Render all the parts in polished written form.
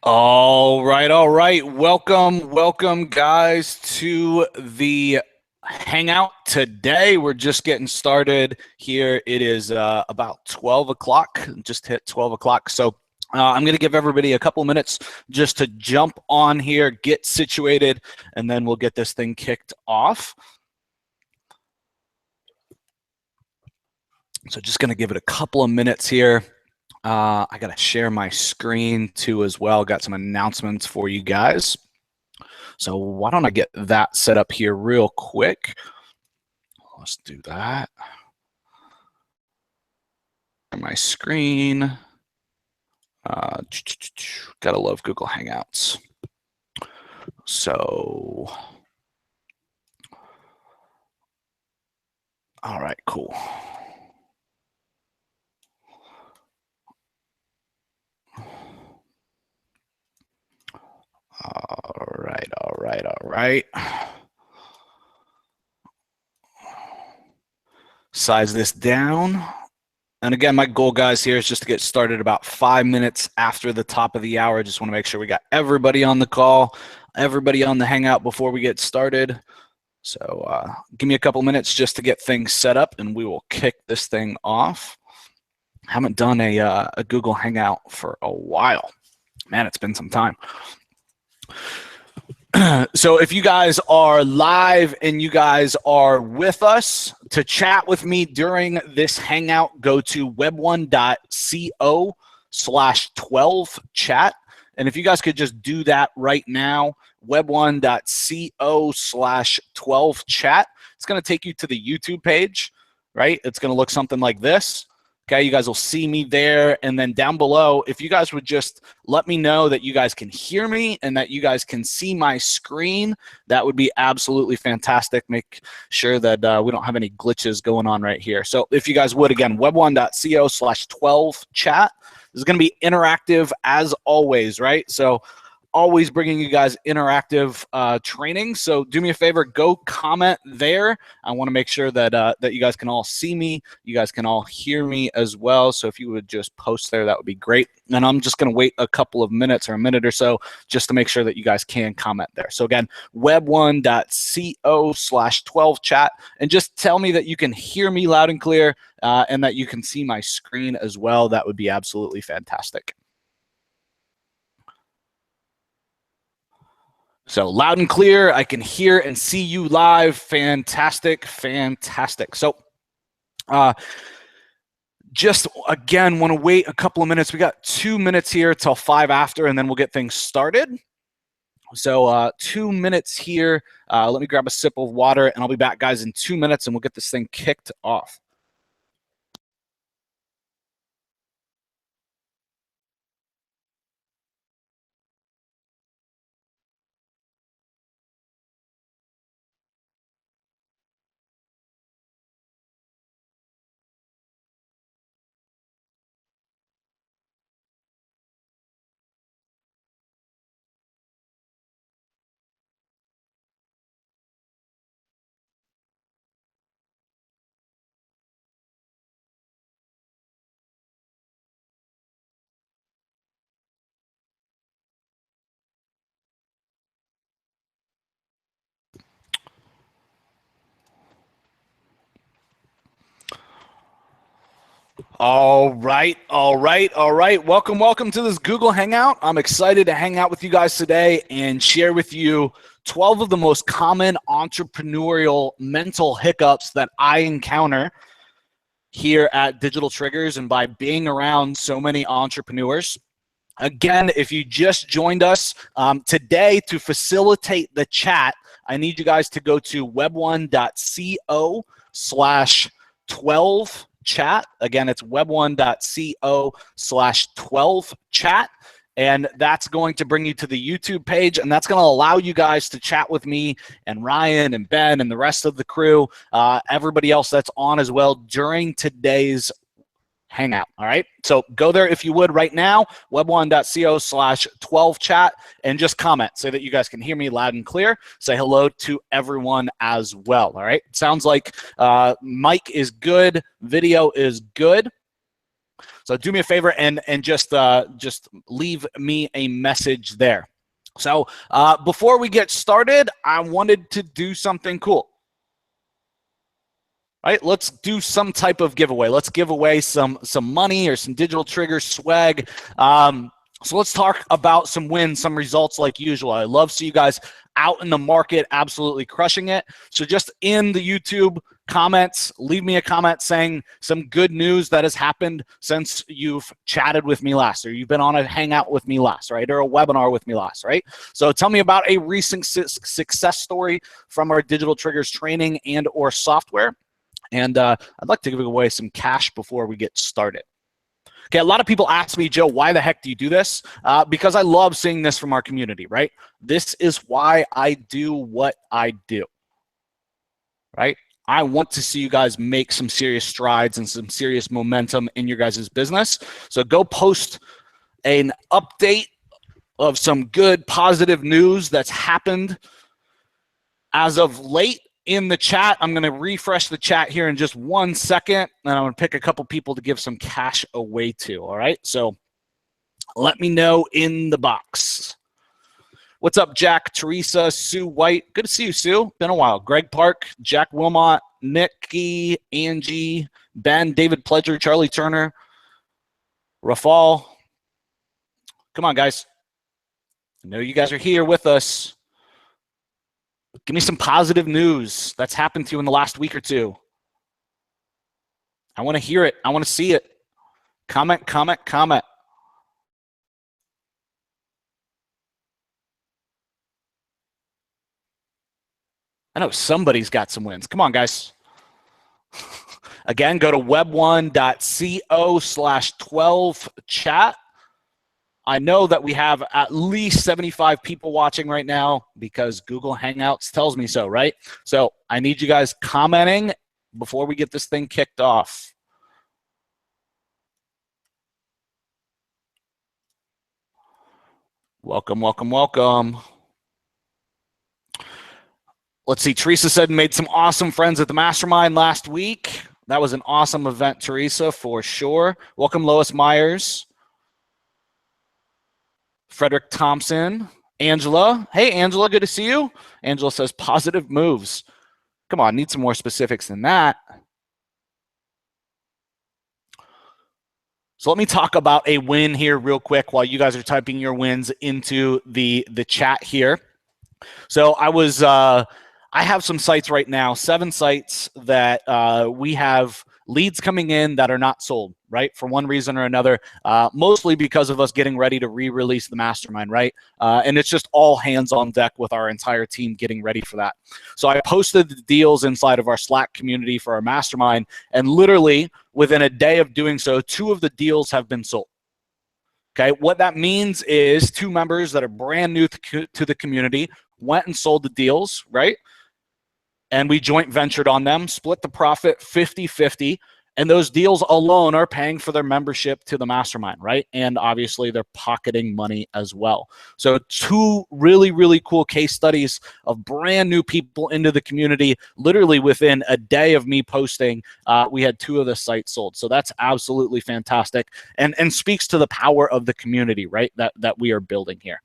All right, all right. Welcome, guys, to the Hangout. Today, we're just getting started here. It is about 12 o'clock, just hit 12 o'clock. So I'm going to give everybody a couple minutes just to jump on here, get situated, and then we'll get this thing kicked off. So just going to give it a couple of minutes here. I got to share my screen too as well. Got some announcements for you guys. So why don't I get that set up here real quick? Let's do that. My screen. Gotta love Google Hangouts. So, all right, cool. All right. Size this down. And again, my goal, guys, here is just to get started about 5 minutes after the top of the hour. I just want to make sure we got everybody on the call, everybody on the Hangout before we get started. So give me a couple minutes just to get things set up, and we will kick this thing off. Haven't done a Google Hangout for a while. Man, it's been some time. So if you guys are live and you guys are with us to chat with me during this Hangout, go to web1.co/12chat. And if you guys could just do that right now, web1.co/12chat. It's going to take you to the YouTube page, right? It's going to look something like this. Okay, you guys will see me there. And then down below, if you guys would just let me know that you guys can hear me and that you guys can see my screen, that would be absolutely fantastic. Make sure that we don't have any glitches going on right here. So if you guys would, again, web1.co/12chat. This is going to be interactive as always, right? So always bringing you guys interactive training. So do me a favor, go comment there. I want to make sure that that you guys can all see me. You guys can all hear me as well. So if you would just post there, that would be great. And I'm just going to wait a couple of minutes or a minute or so just to make sure that you guys can comment there. So again, web1.co/12chat, and just tell me that you can hear me loud and clear and that you can see my screen as well. That would be absolutely fantastic. So loud and clear, I can hear and see you live. Fantastic, fantastic. So just again, want to wait a couple of minutes. We got 2 minutes here till 5 after, and then we'll get things started. So 2 minutes here. Let me grab a sip of water, and I'll be back, guys, in 2 minutes, and we'll get this thing kicked off. All right. Welcome to this Google Hangout. I'm excited to hang out with you guys today and share with you 12 of the most common entrepreneurial mental hiccups that I encounter here at Digital Triggers and by being around so many entrepreneurs. Again, if you just joined us today, to facilitate the chat, I need you guys to go to web1.co/12chat. Again, it's web1.co/12chat. And that's going to bring you to the YouTube page, and that's going to allow you guys to chat with me and Ryan and Ben and the rest of the crew, everybody else that's on as well during today's Hangout. All right, so go there if you would right now, web1.co/12chat, and just comment. Say that you guys can hear me loud and clear. Say hello to everyone as well. All right, sounds like mic is good, video is good. So do me a favor and just leave me a message there. So before we get started, I wanted to do something cool. Right, let's do some type of giveaway. Let's give away some money or some digital trigger swag. So let's talk about some wins, some results like usual. I love to see you guys out in the market, absolutely crushing it. So just in the YouTube comments, leave me a comment saying some good news that has happened since you've chatted with me last, or you've been on a hangout with me last, right? Or a webinar with me last, right? So tell me about a recent success story from our digital triggers training and or software. And I'd like to give away some cash before we get started. Okay, a lot of people ask me, Joe, why the heck do you do this? Because I love seeing this from our community, right? This is why I do what I do, right? I want to see you guys make some serious strides and some serious momentum in your guys' business. So go post an update of some good positive news that's happened as of late in the chat. I'm going to refresh the chat here in just 1 second, and I'm going to pick a couple people to give some cash away to. All right, so let me know in the box. What's up, Jack, Teresa, Sue White? Good to see you, Sue. Been a while. Greg Park, Jack Wilmot, Nikki, Angie, Ben, David Pledger, Charlie Turner, Rafal. Come on, guys. I know you guys are here with us. Give me some positive news that's happened to you in the last week or two. I want to hear it. I want to see it. Comment, comment, comment. I know somebody's got some wins. Come on, guys. Again, go to web1.co/12chat. I know that we have at least 75 people watching right now because Google Hangouts tells me so, right? So I need you guys commenting before we get this thing kicked off. Welcome, welcome, welcome. Let's see, Teresa said made some awesome friends at the Mastermind last week. That was an awesome event, Teresa, for sure. Welcome, Lois Myers. Frederick Thompson, Angela. Hey, Angela, good to see you. Angela says positive moves. Come on, need some more specifics than that. So let me talk about a win here real quick while you guys are typing your wins into the chat here. So I have some sites right now, 7 sites that we have leads coming in that are not sold, right? For one reason or another, mostly because of us getting ready to re-release the Mastermind, right? And it's just all hands on deck with our entire team getting ready for that. So I posted the deals inside of our Slack community for our Mastermind, and literally within a day of doing so, 2 of the deals have been sold. Okay, what that means is 2 members that are brand new to the community went and sold the deals, right? And we joint ventured on them, split the profit 50-50, and those deals alone are paying for their membership to the Mastermind, right? And obviously they're pocketing money as well. So 2 really, really cool case studies of brand new people into the community. Literally within a day of me posting, we had 2 of the sites sold. So that's absolutely fantastic and speaks to the power of the community, right? That we are building here.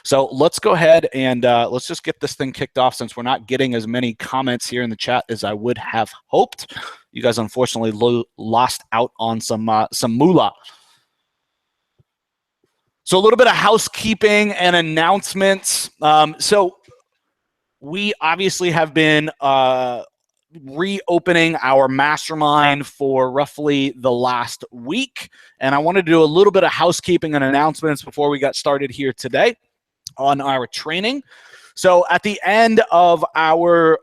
So let's go ahead and let's just get this thing kicked off since we're not getting as many comments here in the chat as I would have hoped. You guys unfortunately lost out on some moolah. So a little bit of housekeeping and announcements. So we obviously have been reopening our Mastermind for roughly the last week. And I wanted to do a little bit of housekeeping and announcements before we got started here today on our training. So at the end of our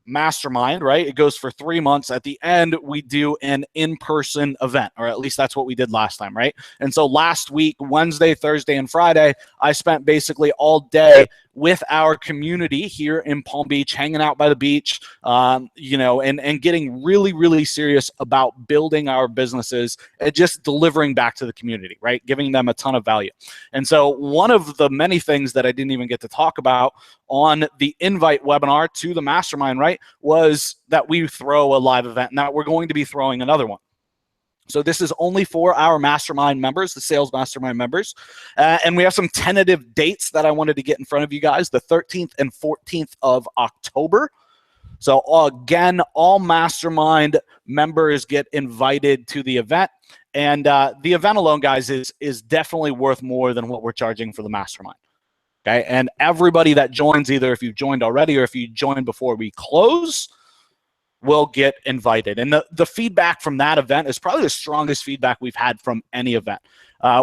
Mastermind, right, it goes for 3 months. At the end, we do an in-person event, or at least that's what we did last time, right? And so last week, Wednesday, Thursday, and Friday, I spent basically all day with our community here in Palm Beach, hanging out by the beach, you know, and getting really, really serious about building our businesses and just delivering back to the community, right? Giving them a ton of value. And so one of the many things that I didn't even get to talk about on the invite webinar to the Mastermind, right, was that we throw a live event. Now we're going to be throwing another one. So this is only for our mastermind members, the sales mastermind members. And we have some tentative dates that I wanted to get in front of you guys, the 13th and 14th of October. So again, all mastermind members get invited to the event. And the event alone, guys, is definitely worth more than what we're charging for the mastermind. Okay, and everybody that joins, either if you've joined already or if you join before we close, will get invited. And the feedback from that event is probably the strongest feedback we've had from any event.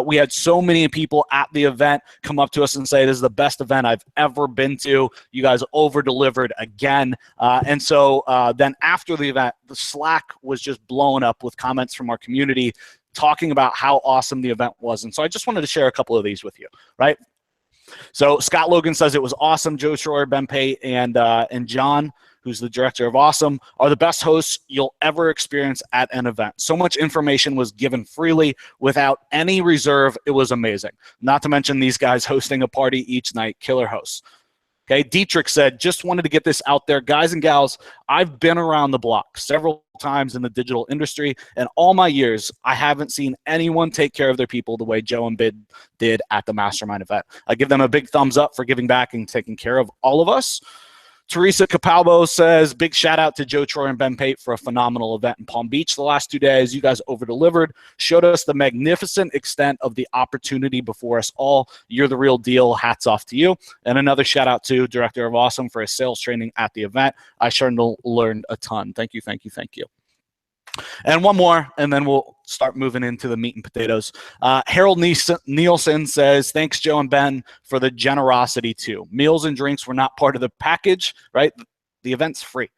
We had so many people at the event come up to us and say, this is the best event I've ever been to. You guys over-delivered again. And so then after the event, the Slack was just blowing up with comments from our community talking about how awesome the event was. And so I just wanted to share a couple of these with you, right? So Scott Logan says it was awesome. Joe Schroer, Ben Pate, and John, who's the director of Awesome, are the best hosts you'll ever experience at an event. So much information was given freely without any reserve. It was amazing. Not to mention these guys hosting a party each night, killer hosts. Okay, Dietrich said, just wanted to get this out there. Guys and gals, I've been around the block several times in the digital industry, and all my years, I haven't seen anyone take care of their people the way Joe and Bid did at the Mastermind event. I give them a big thumbs up for giving back and taking care of all of us. Teresa Capalbo says, big shout out to Joe Troy and Ben Pate for a phenomenal event in Palm Beach the last 2 days. You guys over-delivered, showed us the magnificent extent of the opportunity before us all. You're the real deal. Hats off to you. And another shout out to Director of Awesome for his sales training at the event. I sure learned a ton. Thank you, thank you, thank you. And one more, and then we'll start moving into the meat and potatoes. Harold Nielsen says, thanks, Joe and Ben, for the generosity, too. Meals and drinks were not part of the package, right? The event's free,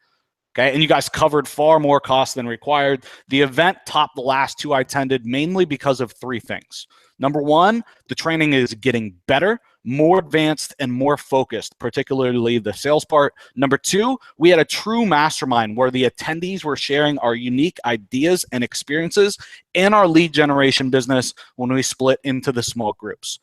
okay? And you guys covered far more costs than required. The event topped the last two I attended mainly because of three things. Number one, the training is getting better, more advanced, and more focused, particularly the sales part. Number two, we had a true mastermind where the attendees were sharing our unique ideas and experiences in our lead generation business when we split into the small groups.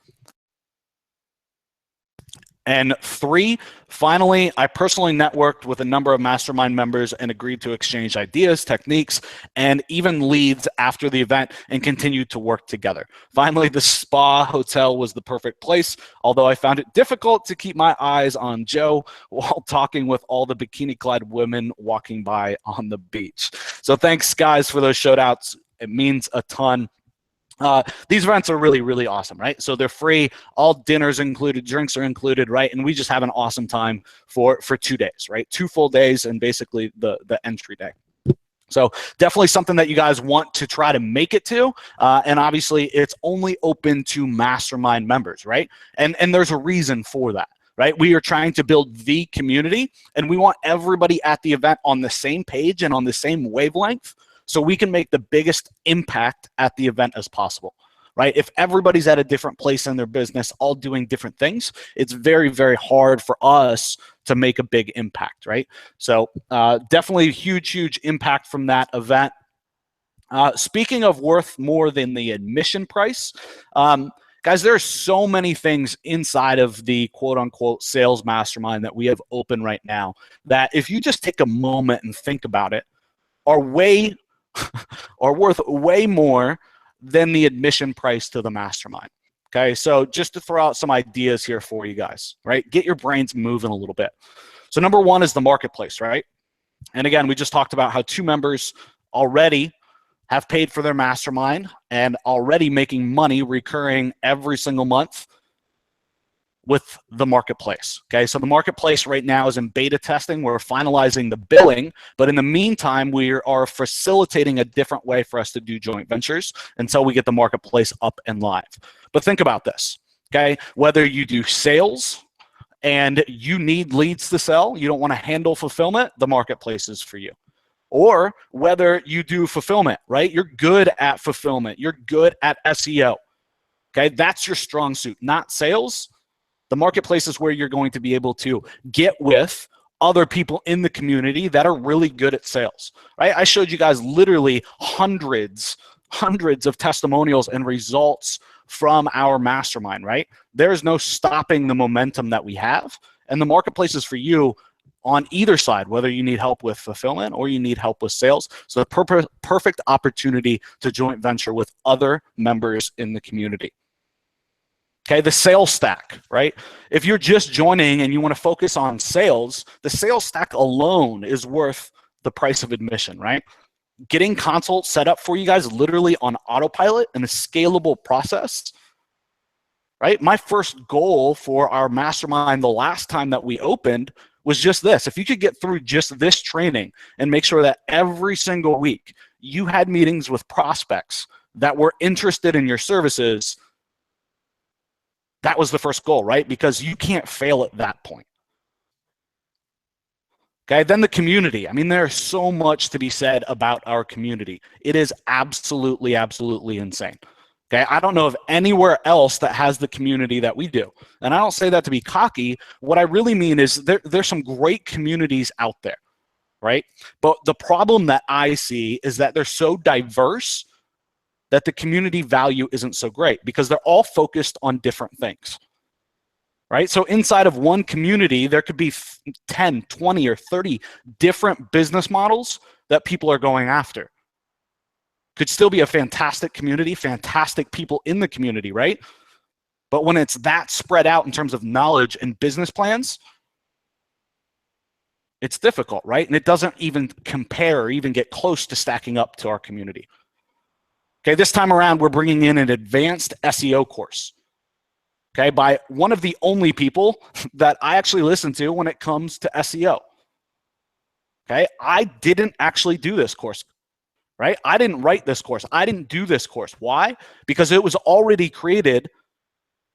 And three, finally, I personally networked with a number of mastermind members and agreed to exchange ideas, techniques, and even leads after the event and continued to work together. Finally, the spa hotel was the perfect place, although I found it difficult to keep my eyes on Joe while talking with all the bikini-clad women walking by on the beach. So thanks, guys, for those shout-outs. It means a ton. These events are really, really awesome, right? So they're free, all dinners included, drinks are included, right? And we just have an awesome time for 2 days, right? 2 full days and basically the entry day. So definitely something that you guys want to try to make it to. And obviously it's only open to mastermind members, right? And there's a reason for that. Right? We are trying to build the community, and we want everybody at the event on the same page and on the same wavelength, so we can make the biggest impact at the event as possible, right? If everybody's at a different place in their business, all doing different things, it's very, very hard for us to make a big impact, right? So definitely huge, huge impact from that event. Speaking of worth more than the admission price, guys, there are so many things inside of the quote-unquote sales mastermind that we have open right now that if you just take a moment and think about it, are worth way more than the admission price to the mastermind. Okay, so just to throw out some ideas here for you guys, right? Get your brains moving a little bit. So number one is the marketplace, right? And again, we just talked about how 2 members already have paid for their mastermind and already making money recurring every single month with the marketplace. Okay, so the marketplace right now is in beta testing. We're finalizing the billing, but in the meantime, we are facilitating a different way for us to do joint ventures until we get the marketplace up and live. But think about this, okay? Whether you do sales and you need leads to sell, you don't want to handle fulfillment, the marketplace is for you. Or whether you do fulfillment, right? You're good at fulfillment. You're good at SEO, okay? That's your strong suit, not sales. The marketplace is where you're going to be able to get with other people in the community that are really good at sales, right? I showed you guys literally hundreds of testimonials and results from our mastermind, right? There's no stopping the momentum that we have, and the marketplace is for you on either side, whether you need help with fulfillment or you need help with sales. So the perfect opportunity to joint venture with other members in the community. Okay, the sales stack, right? If you're just joining and you want to focus on sales, the sales stack alone is worth the price of admission, right? Getting consult set up for you guys literally on autopilot and a scalable process, right? My first goal for our mastermind the last time that we opened was just this. If you could get through just this training and make sure that every single week you had meetings with prospects that were interested in your services, that was the first goal, right? Because you can't fail at that point. Okay, then the community. I mean, there's so much to be said about our community. It is absolutely, absolutely insane. Okay, I don't know of anywhere else that has the community that we do. And I don't say that to be cocky. What I really mean is there's some great communities out there, right? But the problem that I see is that they're so diverse that the community value isn't so great because they're all focused on different things, right? So inside of one community, there could be 10, 20, or 30 different business models that people are going after. Could still be a fantastic community, fantastic people in the community, right? But when it's that spread out in terms of knowledge and business plans, it's difficult, right? And it doesn't even compare or even get close to stacking up to our community. Okay, this time around, we're bringing in an advanced SEO course, okay, by one of the only people that I actually listen to when it comes to SEO. Okay, I didn't actually do this course, right? I didn't write this course. I didn't do this course. Why? Because it was already created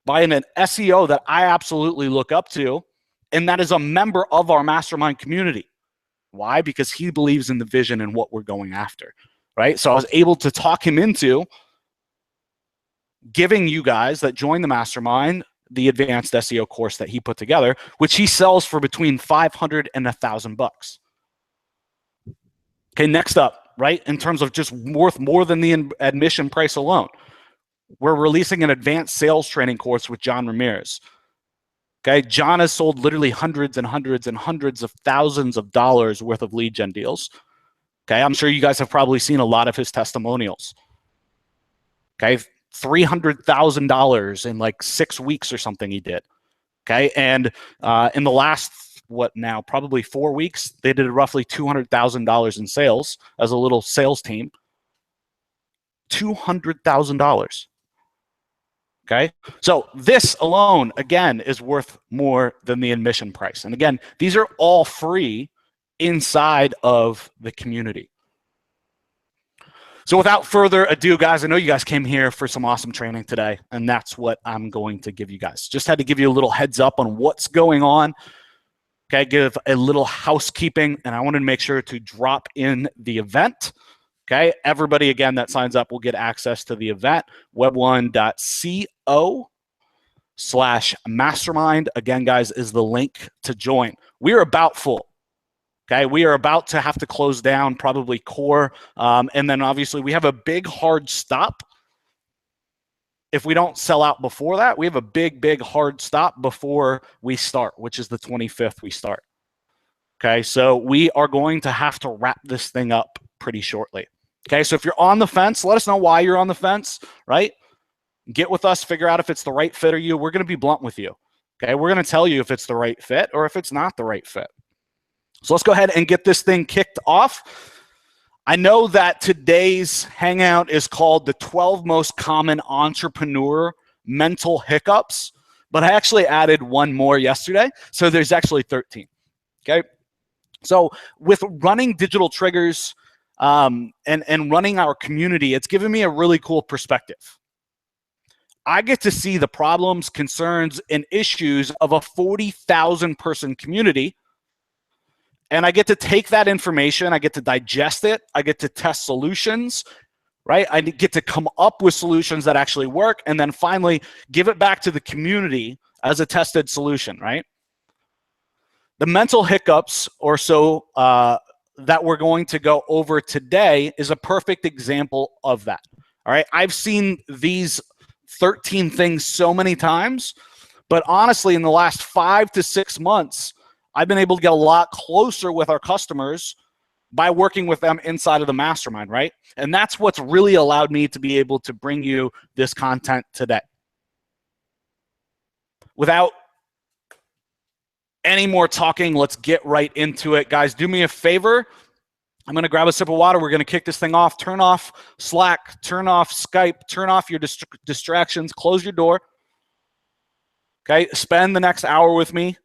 by an SEO that I absolutely look up to, and that is a member of our mastermind community. Why? Because he believes in the vision and what we're going after. Right? So I was able to talk him into giving you guys that join the mastermind the advanced SEO course that he put together, which he sells for between $500 and $1,000. Okay, next up, right? In terms of just worth more than the admission price alone, we're releasing an advanced sales training course with John Ramirez. Okay, John has sold literally hundreds and hundreds and hundreds of thousands of dollars worth of lead gen deals. Okay, I'm sure you guys have probably seen a lot of his testimonials. Okay, $300,000 in like 6 weeks or something he did. Okay, and in the last, what now, probably 4 weeks, they did roughly $200,000 in sales as a little sales team. $200,000. Okay, so this alone, again, is worth more than the admission price. And again, these are all free inside of the community. So without further ado, guys, I know you guys came here for some awesome training today, and that's what I'm going to give you guys. Just had to give you a little heads up on what's going on. Okay, give a little housekeeping, and I wanted to make sure to drop in the event. Okay, everybody, again, that signs up will get access to the event, web1.co/mastermind. Again, guys, is the link to join. We are about full. Okay, we are about to have to close down probably core. And then obviously we have a big hard stop. If we don't sell out before that, we have a big, big hard stop before we start, which is the 25th we start. Okay, so we are going to have to wrap this thing up pretty shortly. Okay, so if you're on the fence, let us know why you're on the fence, right? Get with us, figure out if it's the right fit or you. We're going to be blunt with you. Okay, we're going to tell you if it's the right fit or if it's not the right fit. So let's go ahead and get this thing kicked off. I know that today's Hangout is called the 12 most common entrepreneur mental hiccups, but I actually added one more yesterday. So there's actually 13, okay? So with running digital triggers and running our community, it's given me a really cool perspective. I get to see the problems, concerns, and issues of a 40,000 person community. And I get to take that information, I get to digest it, I get to test solutions, right? I get to come up with solutions that actually work, and then finally give it back to the community as a tested solution, right? The mental hiccups or so that we're going to go over today is a perfect example of that, all right? I've seen these 13 things so many times, but honestly, in the last 5 to 6 months, I've been able to get a lot closer with our customers by working with them inside of the mastermind, right? And that's what's really allowed me to be able to bring you this content today. Without any more talking, let's get right into it. Guys, do me a favor. I'm going to grab a sip of water. We're going to kick this thing off. Turn off Slack, turn off Skype, turn off your distractions, close your door. Okay, spend the next hour with me.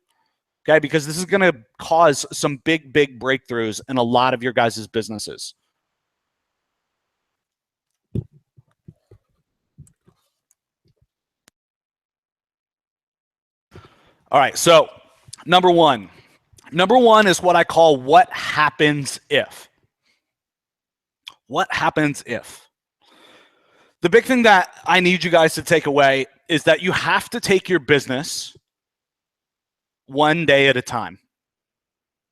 Okay, because this is going to cause some big breakthroughs in a lot of your guys' businesses. All right, so number one is what I call what happens if. What happens if? The big thing that I need you guys to take away is that you have to take your business one day at a time.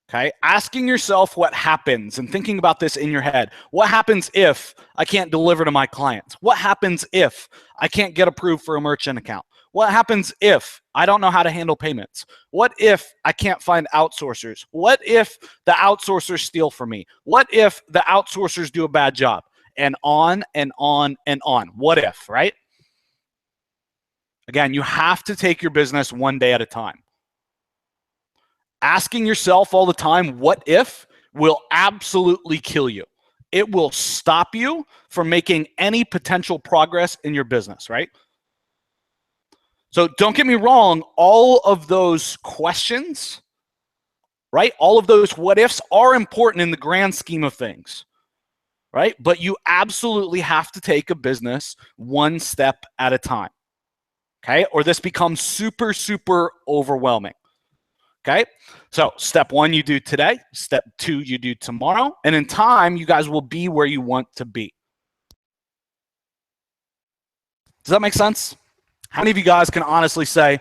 Okay, asking yourself what happens and thinking about this in your head. What happens if I can't deliver to my clients? What happens if I can't get approved for a merchant account? What happens if I don't know how to handle payments? What if I can't find outsourcers? What if the outsourcers steal from me? What if the outsourcers do a bad job? And on and on and on. What if, right? Again, you have to take your business one day at a time. Asking yourself all the time, what if, will absolutely kill you. It will stop you from making any potential progress in your business, right? So don't get me wrong, all of those questions, right? All of those what ifs are important in the grand scheme of things, right? But you absolutely have to take a business one step at a time, okay? Or this becomes super overwhelming. Okay, so step one, you do today. Step two, you do tomorrow. And in time, you guys will be where you want to be. Does that make sense? How many of you guys can honestly say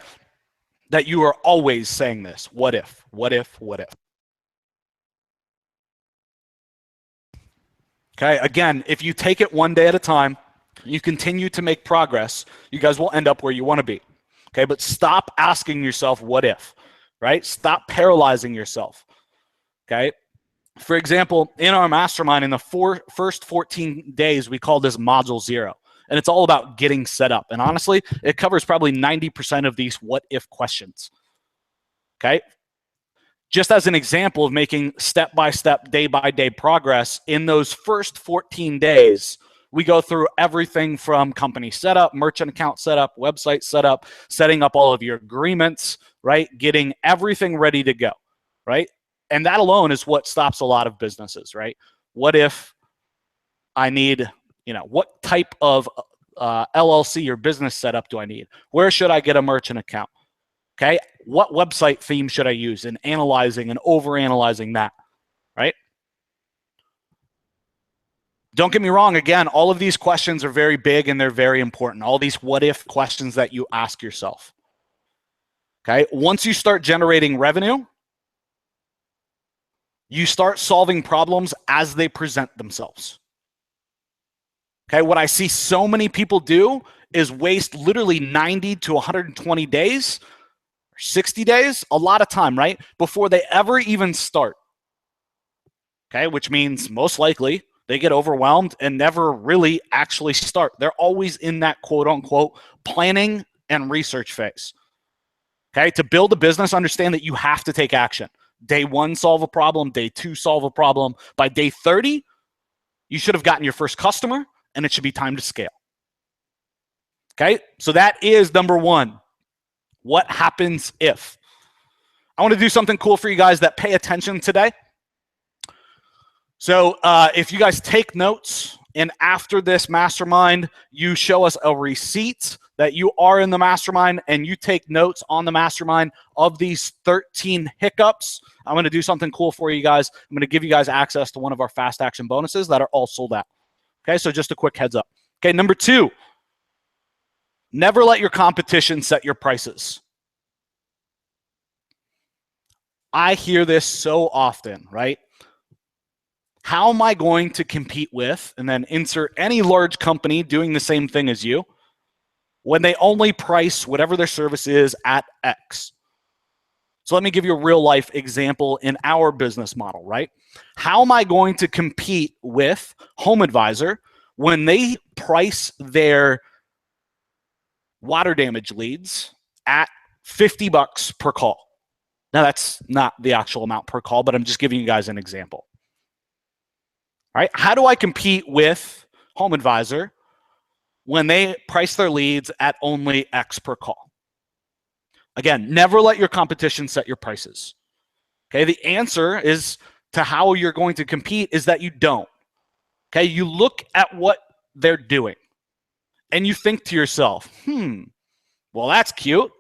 that you are always saying this? What if, what if, what if? Okay, again, if you take it one day at a time, you continue to make progress, you guys will end up where you want to be. Okay, but stop asking yourself, what if? Right? Stop paralyzing yourself. Okay. For example, in our mastermind, in the first 14 days, we call this module 0. And it's all about getting set up. And honestly, it covers probably 90% of these what if questions. Okay. Just as an example of making step-by-step, day-by-day progress, in those first 14 days, we go through everything from company setup, merchant account setup, website setup, setting up all of your agreements, right? Getting everything ready to go, right? And that alone is what stops a lot of businesses, right? What if I need, what type of LLC or business setup do I need? Where should I get a merchant account? Okay, what website theme should I use? And analyzing and overanalyzing that, right? Don't get me wrong, again, all of these questions are very big and they're very important. All these what if questions that you ask yourself. Okay, once you start generating revenue, you start solving problems as they present themselves. Okay, what I see so many people do is waste literally 90 to 120 days, or 60 days, a lot of time, right? Before they ever even start. Okay, which means most likely they get overwhelmed and never really actually start. They're always in that quote unquote planning and research phase. Okay, to build a business, understand that you have to take action. Day 1, solve a problem. Day 2, solve a problem. By day 30, you should have gotten your first customer and it should be time to scale. Okay, so that is number 1. What happens if? I want to do something cool for you guys that pay attention today. So if you guys take notes and after this mastermind, you show us a receipt that you are in the mastermind and you take notes on the mastermind of these 13 hiccups, I'm going to do something cool for you guys. I'm going to give you guys access to one of our fast action bonuses that are all sold out. Okay, so just a quick heads up. Okay, number 2, never let your competition set your prices. I hear this so often, right? How am I going to compete with, and then insert any large company doing the same thing as you, when they only price whatever their service is at X? So let me give you a real life example in our business model, right? How am I going to compete with HomeAdvisor when they price their water damage leads at $50 per call? Now, that's not the actual amount per call, but I'm just giving you guys an example. All right? How do I compete with HomeAdvisor when they price their leads at only X per call? Again, never let your competition set your prices. Okay, the answer is to how you're going to compete is that you don't. Okay, you look at what they're doing and you think to yourself, well, that's cute.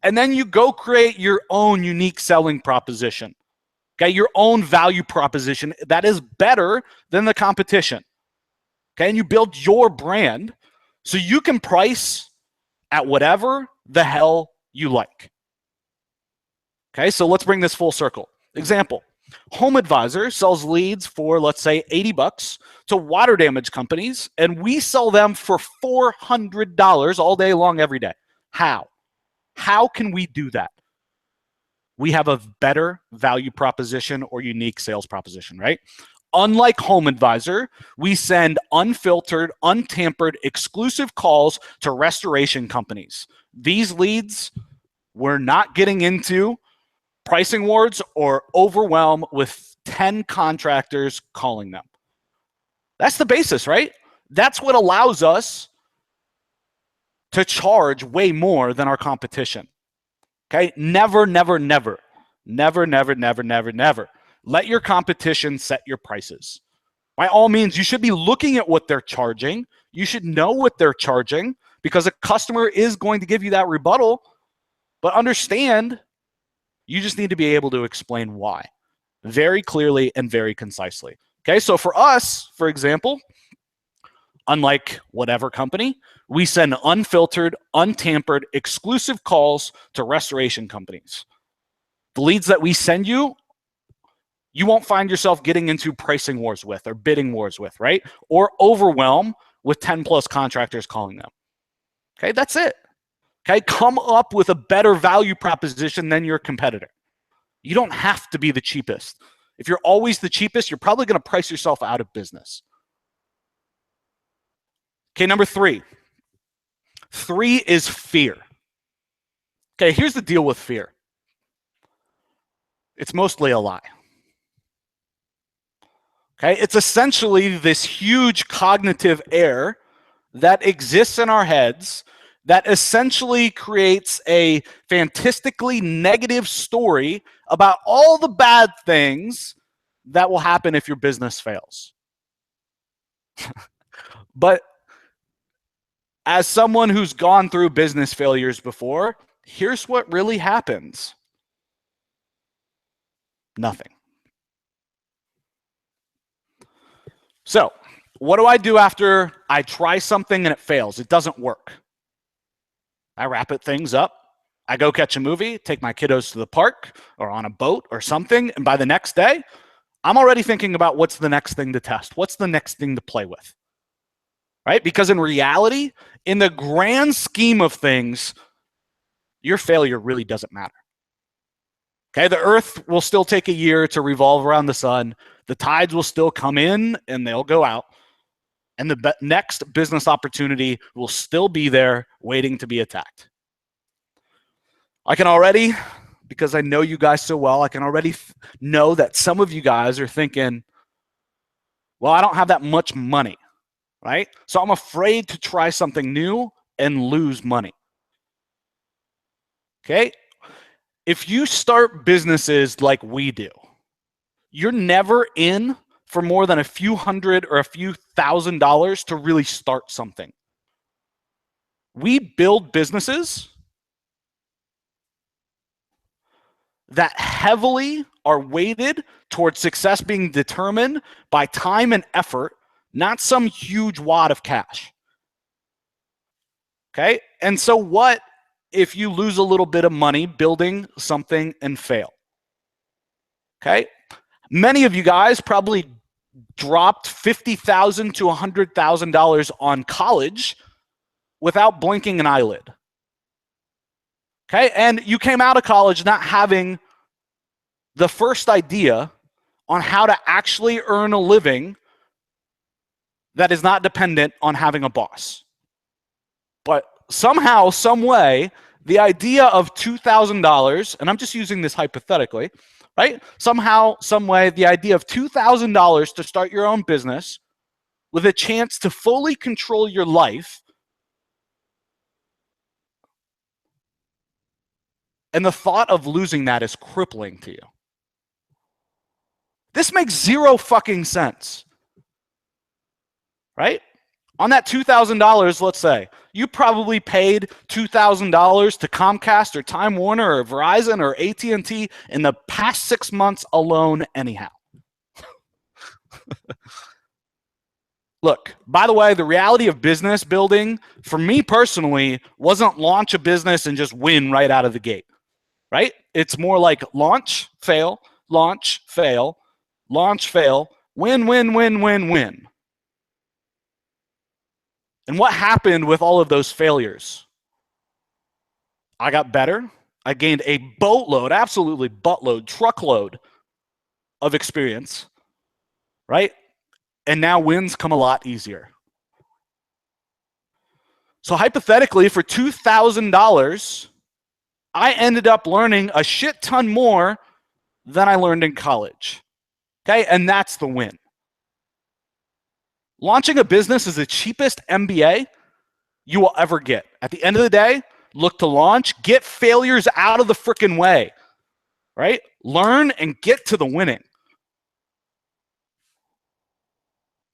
And then you go create your own unique selling proposition. Okay, your own value proposition that is better than the competition. Okay, and you build your brand so you can price at whatever the hell you like. Okay, so let's bring this full circle. Example, HomeAdvisor sells leads for, let's say, $80 to water damage companies, and we sell them for $400 all day long, every day. How? How can we do that? We have a better value proposition or unique sales proposition, right? Unlike HomeAdvisor, we send unfiltered, untampered, exclusive calls to restoration companies. These leads, we're not getting into pricing wars or overwhelm with 10 contractors calling them. That's the basis, right? That's what allows us to charge way more than our competition. Okay? Never, never, never, never, never, never, never, never. Let your competition set your prices. By all means, you should be looking at what they're charging. You should know what they're charging because a customer is going to give you that rebuttal, but understand you just need to be able to explain why very clearly and very concisely. Okay, so for us, for example, unlike whatever company, we send unfiltered, untampered, exclusive calls to restoration companies. The leads that we send you, you won't find yourself getting into pricing wars with or bidding wars with, right? Or overwhelm with 10 plus contractors calling them. Okay, that's it. Okay, come up with a better value proposition than your competitor. You don't have to be the cheapest. If you're always the cheapest, you're probably going to price yourself out of business. Okay, number 3. 3 is fear. Okay, here's the deal with fear. It's mostly a lie. Okay, it's essentially this huge cognitive error that exists in our heads that essentially creates a fantastically negative story about all the bad things that will happen if your business fails. But as someone who's gone through business failures before, here's what really happens. Nothing. So, what do I do after I try something and it fails? It doesn't work. I wrap things up. I go catch a movie, take my kiddos to the park or on a boat or something. And by the next day, I'm already thinking about what's the next thing to test. What's the next thing to play with, right? Because in reality, in the grand scheme of things, your failure really doesn't matter. Okay, the earth will still take a year to revolve around the sun. The tides will still come in and they'll go out. And the next business opportunity will still be there waiting to be attacked. I can already, because I know you guys so well, I can already know that some of you guys are thinking, well, I don't have that much money, right? So I'm afraid to try something new and lose money. Okay? If you start businesses like we do, you're never in for more than a few hundred or a few $1,000s to really start something. We build businesses that heavily are weighted towards success being determined by time and effort, not some huge wad of cash. Okay? And so what if you lose a little bit of money building something and fail? Okay? Many of you guys probably dropped $50,000 to $100,000 on college without blinking an eyelid. Okay, and you came out of college not having the first idea on how to actually earn a living that is not dependent on having a boss. But somehow, some way, the idea of $2,000, and I'm just using this hypothetically, right? Somehow, some way, the idea of $2,000 to start your own business with a chance to fully control your life, and the thought of losing that is crippling to you. This makes zero fucking sense, right? On that $2,000, let's say, you probably paid $2,000 to Comcast or Time Warner or Verizon or AT&T in the past 6 months alone anyhow. Look, by the way, the reality of business building, for me personally, wasn't launch a business and just win right out of the gate, right? It's more like launch, fail, launch, fail, launch, fail, win, win, win, win, win. And what happened with all of those failures? I got better. I gained a boatload, absolutely buttload, truckload of experience, right? And now wins come a lot easier. So hypothetically, for $2,000, I ended up learning a shit ton more than I learned in college. Okay, and that's the win. Launching a business is the cheapest MBA you will ever get. At the end of the day, look to launch, get failures out of the freaking way, right? Learn and get to the winning.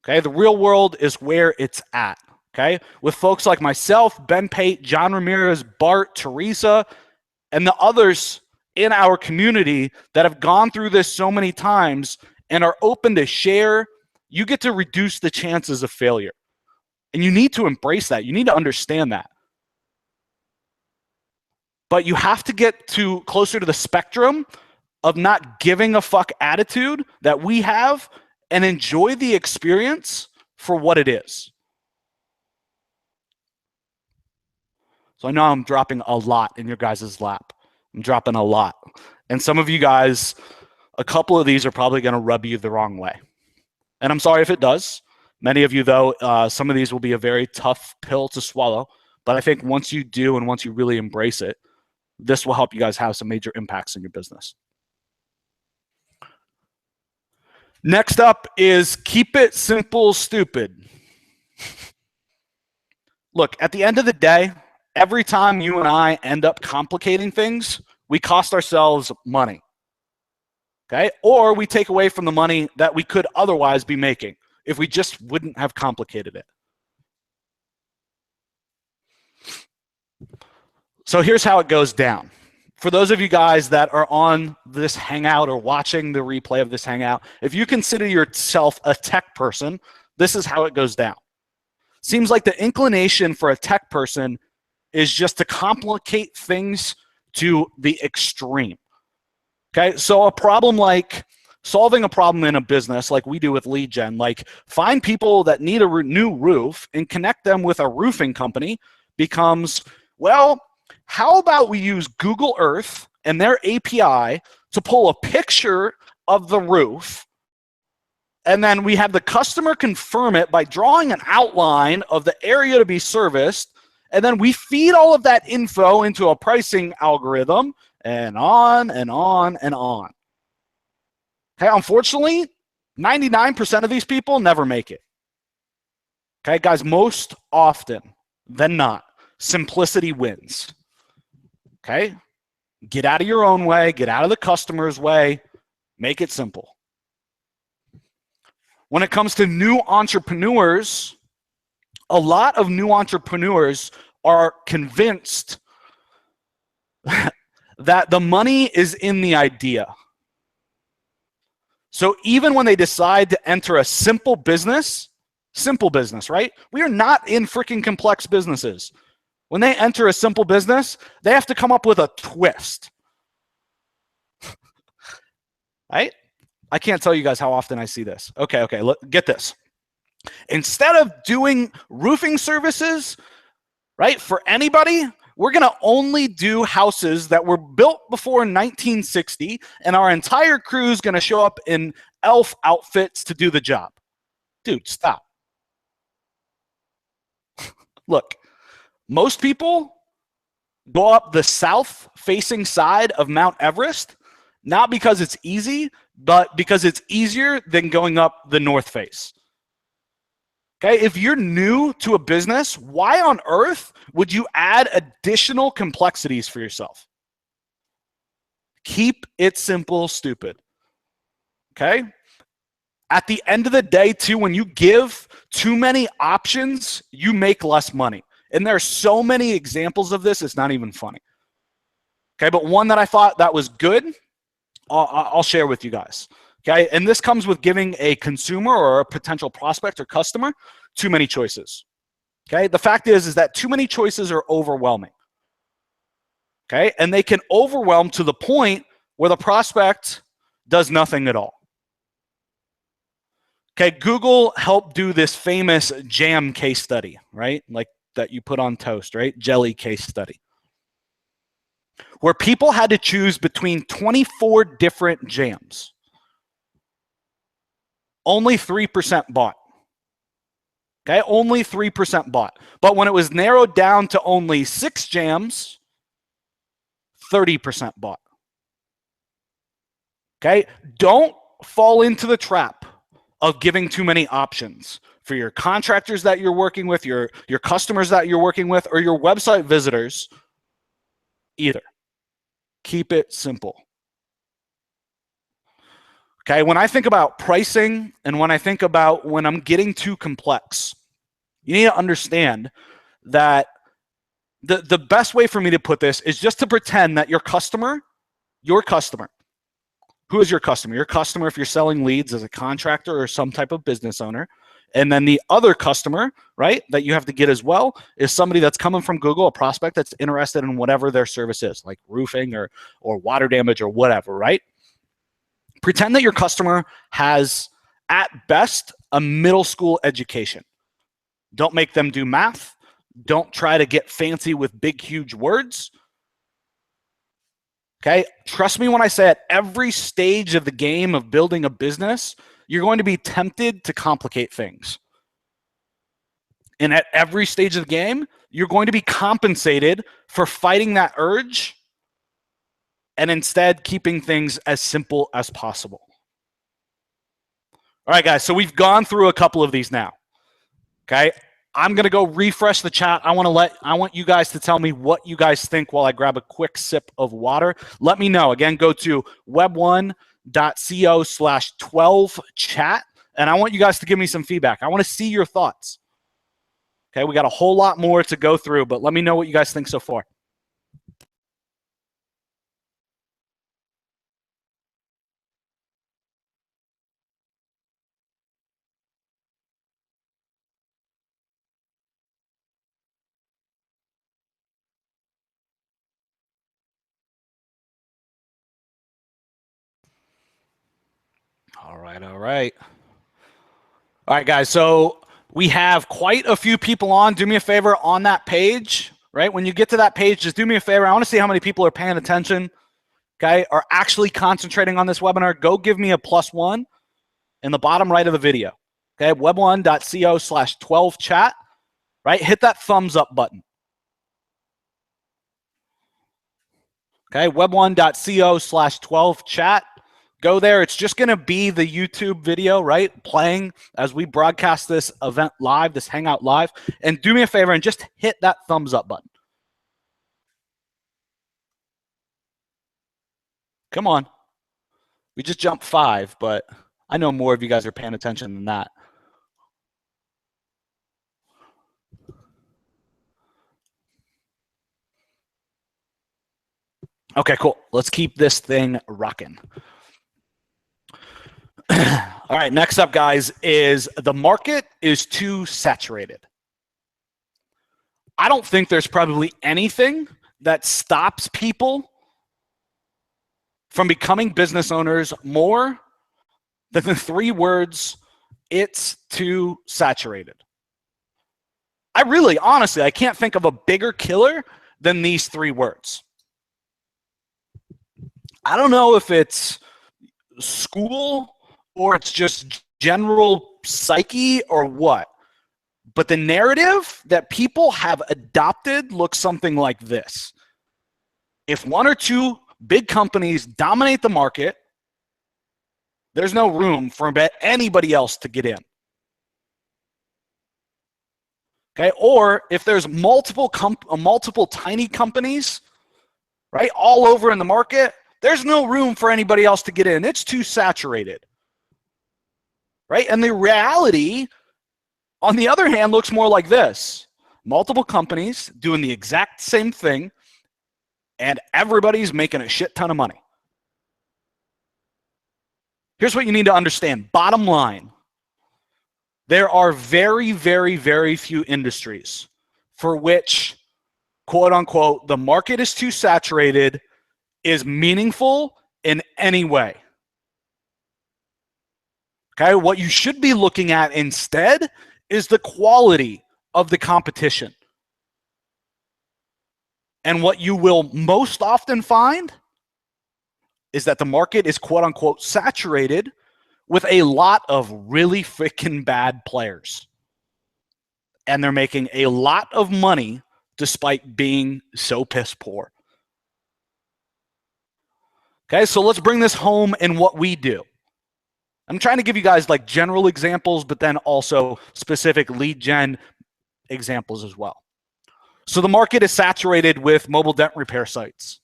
Okay, the real world is where it's at. Okay, with folks like myself, Ben Pate, John Ramirez, Bart, Teresa, and the others in our community that have gone through this so many times and are open to share, you get to reduce the chances of failure. And you need to embrace that. You need to understand that. But you have to get to closer to the spectrum of not giving a fuck attitude that we have and enjoy the experience for what it is. So I know I'm dropping a lot in your guys' lap. I'm dropping a lot. And some of you guys, a couple of these are probably going to rub you the wrong way. And I'm sorry if it does. Many of you, though, some of these will be a very tough pill to swallow. But I think once you do and once you really embrace it, this will help you guys have some major impacts in your business. Next up is keep it simple, stupid. Look, at the end of the day, every time you and I end up complicating things, we cost ourselves money. Okay? Or we take away from the money that we could otherwise be making if we just wouldn't have complicated it. So here's how it goes down. For those of you guys that are on this Hangout or watching the replay of this Hangout, if you consider yourself a tech person, this is how it goes down. Seems like the inclination for a tech person is just to complicate things to the extreme. Okay, so a problem like solving a problem in a business like we do with lead gen, like find people that need a new roof and connect them with a roofing company becomes, well, how about we use Google Earth and their API to pull a picture of the roof, and then we have the customer confirm it by drawing an outline of the area to be serviced, and then we feed all of that info into a pricing algorithm, and on and on and on. Okay, unfortunately, 99% of these people never make it. Okay, guys, most often than not, simplicity wins. Okay, get out of your own way, get out of the customer's way, make it simple. When it comes to new entrepreneurs, a lot of new entrepreneurs are convinced that the money is in the idea. So even when they decide to enter a simple business, right? We are not in freaking complex businesses. When they enter a simple business, they have to come up with a twist. Right? I can't tell you guys how often I see this. Okay, look, get this. Instead of doing roofing services, right, for anybody, We're going to only do houses that were built before 1960, and our entire crew is going to show up in elf outfits to do the job. Dude, stop. Look, most people go up the south-facing side of Mount Everest, not because it's easy, but because it's easier than going up the north face. Okay, if you're new to a business, why on earth would you add additional complexities for yourself? Keep it simple, stupid. Okay? At the end of the day, too, when you give too many options, you make less money. And there are so many examples of this, it's not even funny. Okay, but one that I thought that was good, I'll share with you guys. Okay, and this comes with giving a consumer or a potential prospect or customer too many choices. Okay, the fact is that too many choices are overwhelming. Okay, and they can overwhelm to the point where the prospect does nothing at all. Okay, Google helped do this famous jam case study, right? Like that you put on toast, right? Jelly case study. Where people had to choose between 24 different jams. Only 3% bought. Okay, only 3% bought. But when it was narrowed down to only 6 jams, 30% bought. Okay, don't fall into the trap of giving too many options for your contractors that you're working with, your customers that you're working with, or your website visitors either. Keep it simple. Okay, when I think about pricing and when I think about when I'm getting too complex, you need to understand that the best way for me to put this is just to pretend that your customer, who is your customer? Your customer, if you're selling leads as a contractor or some type of business owner, and then the other customer, right, that you have to get as well is somebody that's coming from Google, a prospect that's interested in whatever their service is, like roofing or water damage or whatever, right? Pretend that your customer has, at best, a middle school education. Don't make them do math. Don't try to get fancy with big, huge words. Okay? Trust me when I say at every stage of the game of building a business, you're going to be tempted to complicate things. And at every stage of the game, you're going to be compensated for fighting that urge and instead keeping things as simple as possible. All right, guys, so we've gone through a couple of these now. Okay, I'm gonna go refresh the chat. I want you guys to tell me what you guys think while I grab a quick sip of water. Let me know. Again, go to web1.co/12chat, and I want you guys to give me some feedback. I want to see your thoughts. Okay, we got a whole lot more to go through, but let me know what you guys think so far. All right, all right. All right, guys, so we have quite a few people on. Do me a favor on that page, right? When you get to that page, just do me a favor. I want to see how many people are paying attention, okay, are actually concentrating on this webinar. Go give me a +1 in the bottom right of the video, okay? web1.co/12chat, right? Hit that thumbs up button. Okay, web1.co/12chat. Go there. It's just going to be the YouTube video, right, playing as we broadcast this event live, this Hangout live. And do me a favor and just hit that thumbs up button. Come on. We just jumped 5, but I know more of you guys are paying attention than that. Okay, cool. Let's keep this thing rocking. All right, next up, guys, is the market is too saturated. I don't think there's probably anything that stops people from becoming business owners more than the 3 words, it's too saturated. Honestly, I can't think of a bigger killer than these three words. I don't know if it's school or it's just general psyche or what, but the narrative that people have adopted looks something like this. If one or two big companies dominate the market, there's no room for anybody else to get in. Okay, or if there's multiple tiny companies, right, all over in the market, there's no room for anybody else to get in. It's too saturated. Right? And the reality, on the other hand, looks more like this. Multiple companies doing the exact same thing, and everybody's making a shit ton of money. Here's what you need to understand. Bottom line, there are very, very, very few industries for which, quote unquote, the market is too saturated, is meaningful in any way. Okay, what you should be looking at instead is the quality of the competition. And what you will most often find is that the market is quote unquote saturated with a lot of really freaking bad players. And they're making a lot of money despite being so piss poor. Okay, so let's bring this home in what we do. I'm trying to give you guys like general examples, but then also specific lead gen examples as well. So the market is saturated with mobile dent repair sites.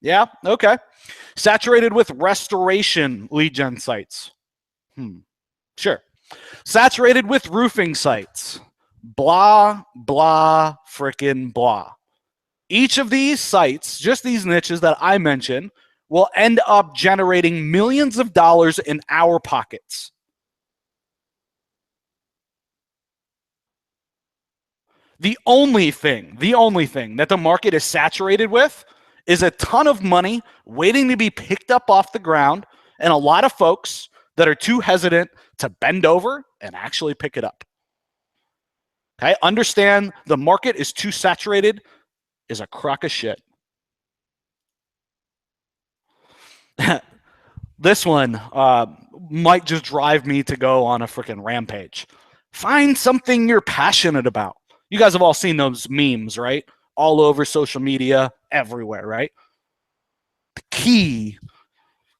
Yeah, okay. Saturated with restoration lead gen sites. Sure. Saturated with roofing sites. Blah, blah, frickin' blah. Each of these sites, just these niches that I mentioned, will end up generating millions of dollars in our pockets. The only thing that the market is saturated with is a ton of money waiting to be picked up off the ground and a lot of folks that are too hesitant to bend over and actually pick it up. Okay, understand the market is too saturated is a crock of shit. This one might just drive me to go on a freaking rampage. Find something you're passionate about. You guys have all seen those memes, right? All over social media, everywhere, right? The key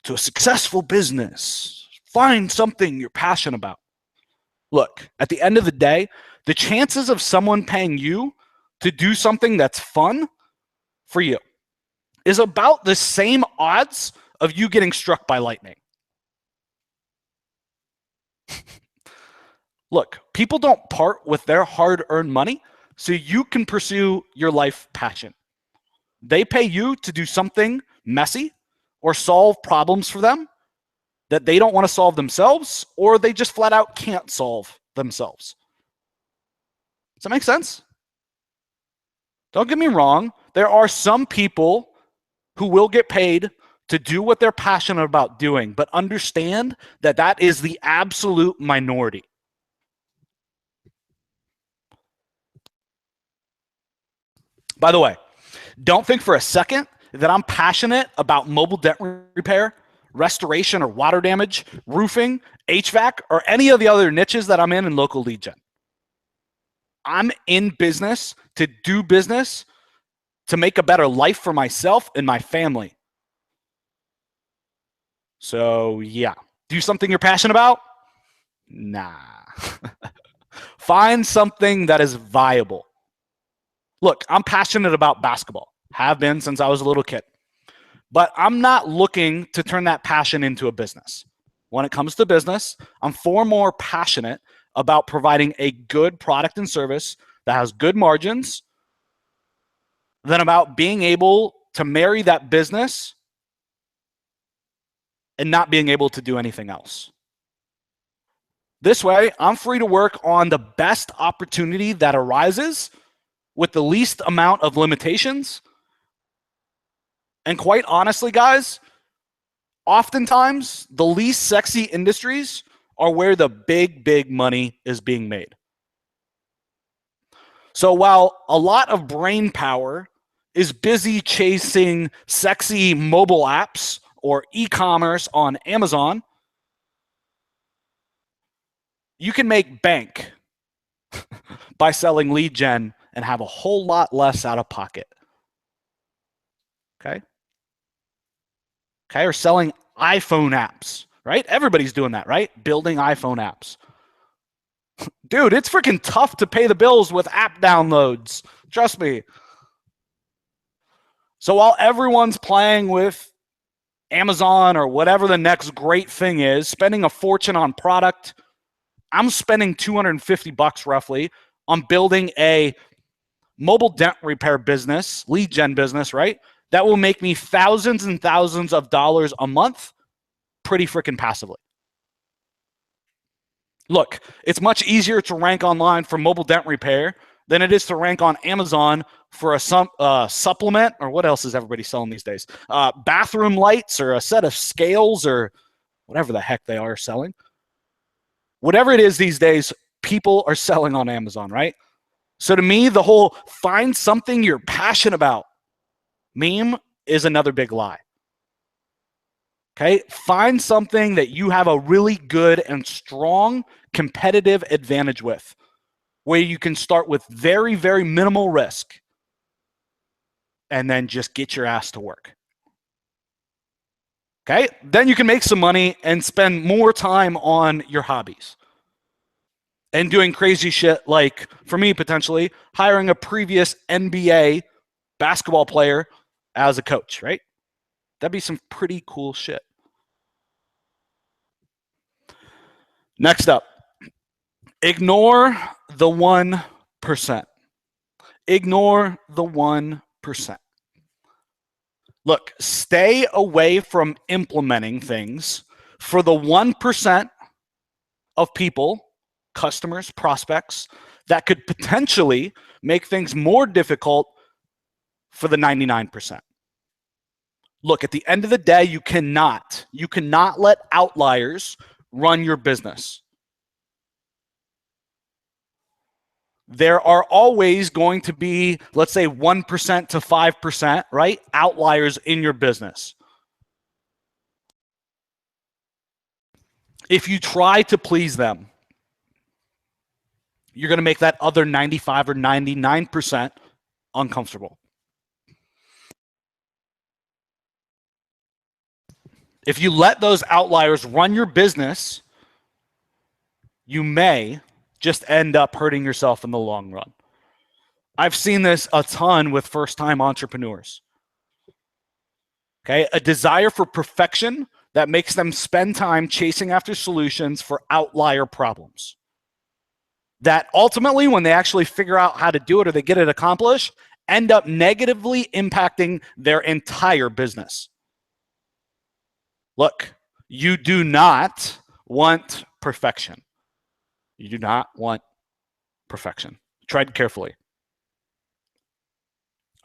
to a successful business, find something you're passionate about. Look, at the end of the day, the chances of someone paying you to do something that's fun for you is about the same odds of you getting struck by lightning. Look, people don't part with their hard-earned money so you can pursue your life passion. They pay you to do something messy or solve problems for them that they don't want to solve themselves, or they just flat out can't solve themselves. Does that make sense? Don't get me wrong. There are some people who will get paid to do what they're passionate about doing, but understand that that is the absolute minority. By the way, don't think for a second that I'm passionate about mobile dent repair, restoration or water damage, roofing, HVAC, or any of the other niches that I'm in local lead gen. I'm in business to do business to make a better life for myself and my family. So yeah, do something you're passionate about? Nah. Find something that is viable. Look, I'm passionate about basketball. Have been since I was a little kid. But I'm not looking to turn that passion into a business. When it comes to business, I'm far more passionate about providing a good product and service that has good margins than about being able to marry that business and not being able to do anything else. This way, I'm free to work on the best opportunity that arises with the least amount of limitations. And quite honestly, guys, oftentimes the least sexy industries are where the big, big money is being made. So while a lot of brain power is busy chasing sexy mobile apps or e-commerce on Amazon, you can make bank by selling lead gen and have a whole lot less out of pocket. Okay? Okay, or selling iPhone apps, right? Everybody's doing that, right? Building iPhone apps. Dude, it's freaking tough to pay the bills with app downloads. Trust me. So while everyone's playing with Amazon or whatever the next great thing is, spending a fortune on product, I'm spending $250 roughly on building a mobile dent repair business, lead gen business, right? That will make me thousands and thousands of dollars a month pretty freaking passively. Look, it's much easier to rank online for mobile dent repair than it is to rank on Amazon for a supplement, or what else is everybody selling these days? Bathroom lights or a set of scales or whatever the heck they are selling. Whatever it is these days, people are selling on Amazon, right? So to me, the whole find something you're passionate about meme is another big lie. Okay, find something that you have a really good and strong competitive advantage with, where you can start with very, very minimal risk and then just get your ass to work. Okay, then you can make some money and spend more time on your hobbies and doing crazy shit like, for me, potentially hiring a previous NBA basketball player as a coach, right? That'd be some pretty cool shit. Next up, ignore the 1%. Ignore the 1%. Look, stay away from implementing things for the 1% of people, customers, prospects, that could potentially make things more difficult for the 99%. Look, at the end of the day, you cannot let outliers run your business. There are always going to be, let's say, 1% to 5%, right? Outliers in your business. If you try to please them, you're going to make that other 95 or 99% uncomfortable. If you let those outliers run your business, you may just end up hurting yourself in the long run. I've seen this a ton with first-time entrepreneurs. Okay, a desire for perfection that makes them spend time chasing after solutions for outlier problems. That ultimately, when they actually figure out how to do it or they get it accomplished, end up negatively impacting their entire business. Look, you do not want perfection. You do not want perfection. Tread carefully.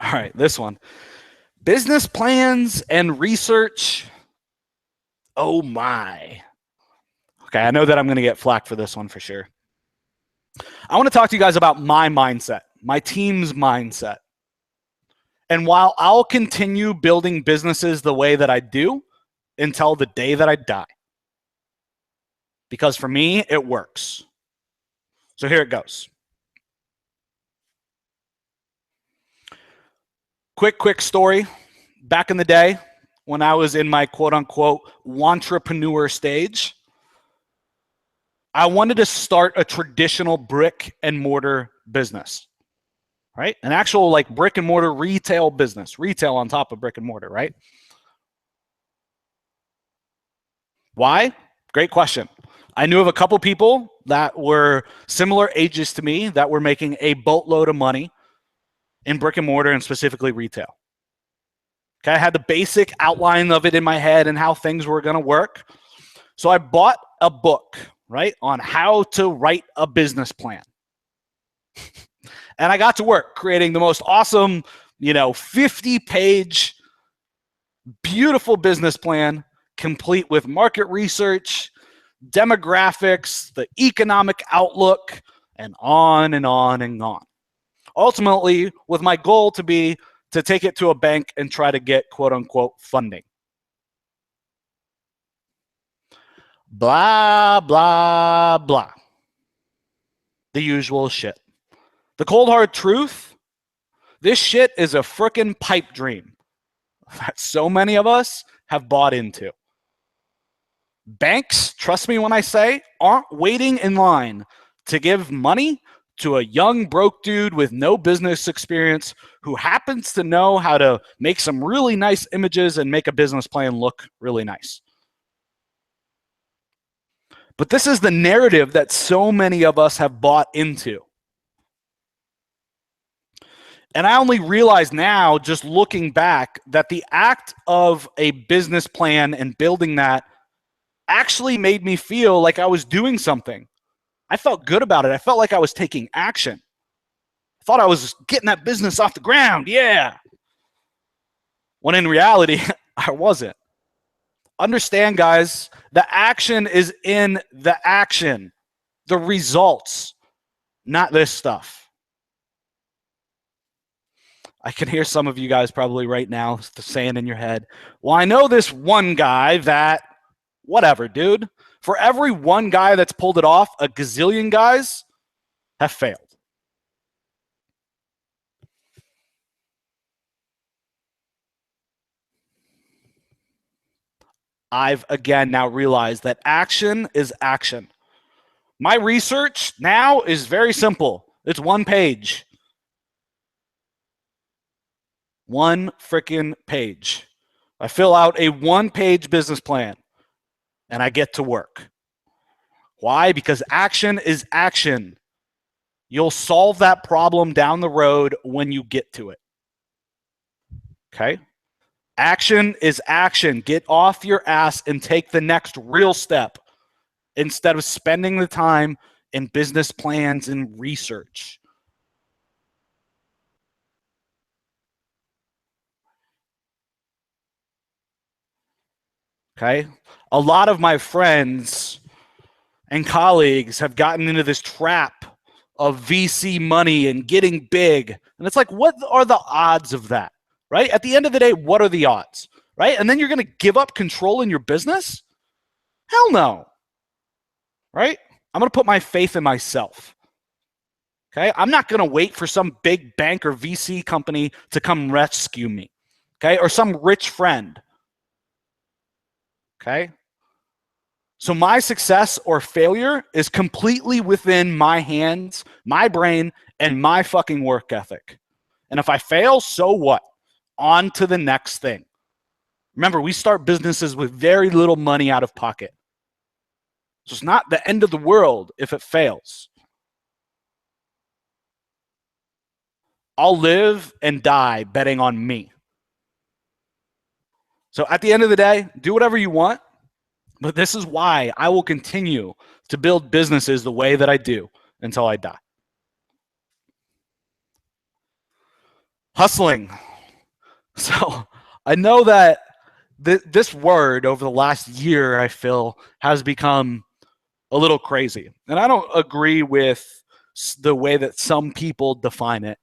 All right, this one. Business plans and research. Oh my. Okay, I know that I'm going to get flack for this one for sure. I want to talk to you guys about my mindset, my team's mindset. And while I'll continue building businesses the way that I do until the day that I die, because for me, it works. So here it goes. Quick story. Back in the day, when I was in my quote unquote entrepreneur stage, I wanted to start a traditional brick and mortar business, right? An actual like brick and mortar retail business, retail on top of brick and mortar, right? Why? Great question. I knew of a couple people that were similar ages to me that were making a boatload of money in brick and mortar and specifically retail. Okay, I had the basic outline of it in my head and how things were going to work. So I bought a book, right, on how to write a business plan. And I got to work creating the most awesome, 50-page, beautiful business plan, complete with market research, demographics, the economic outlook, and on and on and on. ultimately with my goal to be to take it to a bank and try to get quote unquote funding. Blah, blah, blah. The usual shit. The cold hard truth, this shit is a frickin' pipe dream that so many of us have bought into. Banks, trust me when I say, aren't waiting in line to give money to a young broke dude with no business experience who happens to know how to make some really nice images and make a business plan look really nice. But this is the narrative that so many of us have bought into. And I only realize now, just looking back, that the act of a business plan and building that actually made me feel like I was doing something. I felt good about it. I felt like I was taking action. I thought I was getting that business off the ground. Yeah. When in reality, I wasn't. Understand, guys, the action is in the action, the results, not this stuff. I can hear some of you guys probably right now saying in your head, well, I know this one guy that, whatever, dude. For every one guy that's pulled it off, a gazillion guys have failed. I've again now realized that action is action. My research now is very simple. It's one page. One freaking page. I fill out a one-page business plan and I get to work. Why? Because action is action. You'll solve that problem down the road when you get to it. Okay? Action is action. Get off your ass and take the next real step instead of spending the time in business plans and research. Okay? A lot of my friends and colleagues have gotten into this trap of VC money and getting big. And it's like, what are the odds of that? Right? At the end of the day, what are the odds? Right? And then you're going to give up control in your business? Hell no. Right? I'm going to put my faith in myself. Okay? I'm not going to wait for some big bank or VC company to come rescue me. Okay? Or some rich friend. Okay? So my success or failure is completely within my hands, my brain, and my fucking work ethic. And if I fail, so what? On to the next thing. Remember, we start businesses with very little money out of pocket. So it's not the end of the world if it fails. I'll live and die betting on me. So at the end of the day, do whatever you want. But this is why I will continue to build businesses the way that I do until I die. Hustling. So I know that this word over the last year, I feel, has become a little crazy. And I don't agree with the way that some people define it.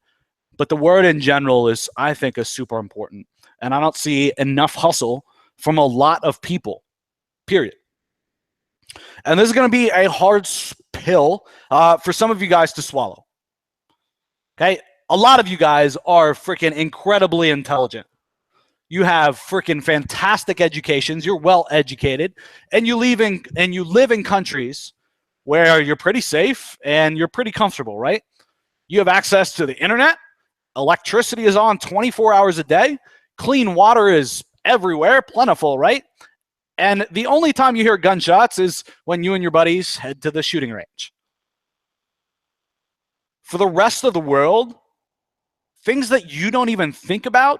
But the word in general is, I think, is super important. And I don't see enough hustle from a lot of people, period. And this is going to be a hard pill for some of you guys to swallow. Okay? A lot of you guys are freaking incredibly intelligent. You have freaking fantastic educations. You're well educated, and you live in countries where you're pretty safe and you're pretty comfortable, right? You have access to the internet. Electricity is on 24 hours a day. Clean water is everywhere, plentiful, right? And the only time you hear gunshots is when you and your buddies head to the shooting range. For the rest of the world, things that you don't even think about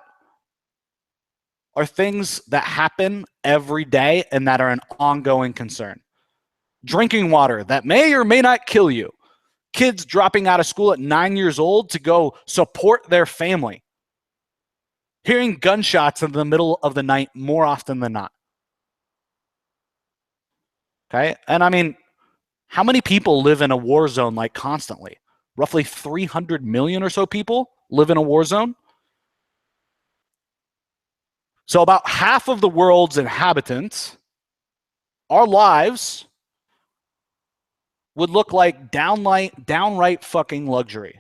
are things that happen every day and that are an ongoing concern. Drinking water that may or may not kill you. Kids dropping out of school at 9 years old to go support their family. Hearing gunshots in the middle of the night more often than not. Okay? And I mean, how many people live in a war zone like constantly? roughly 300 million or so people live in a war zone. So about half of the world's inhabitants, our lives would look like downright fucking luxury.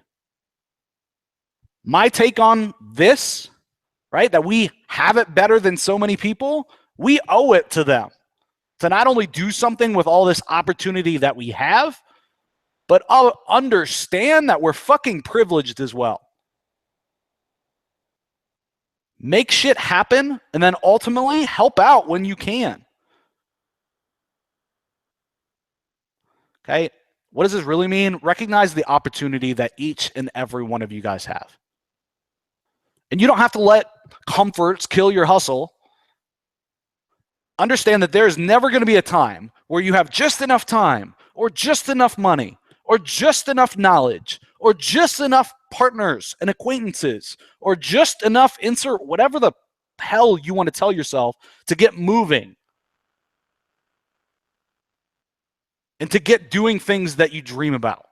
My take on this, right, that we have it better than so many people, we owe it to them to not only do something with all this opportunity that we have, but understand that we're fucking privileged as well. Make shit happen, and then ultimately help out when you can. Okay? What does this really mean? Recognize the opportunity that each and every one of you guys have. And you don't have to let comforts kill your hustle. Understand that there's never going to be a time where you have just enough time or just enough money or just enough knowledge or just enough partners and acquaintances or just enough insert whatever the hell you want to tell yourself to get moving and to get doing things that you dream about.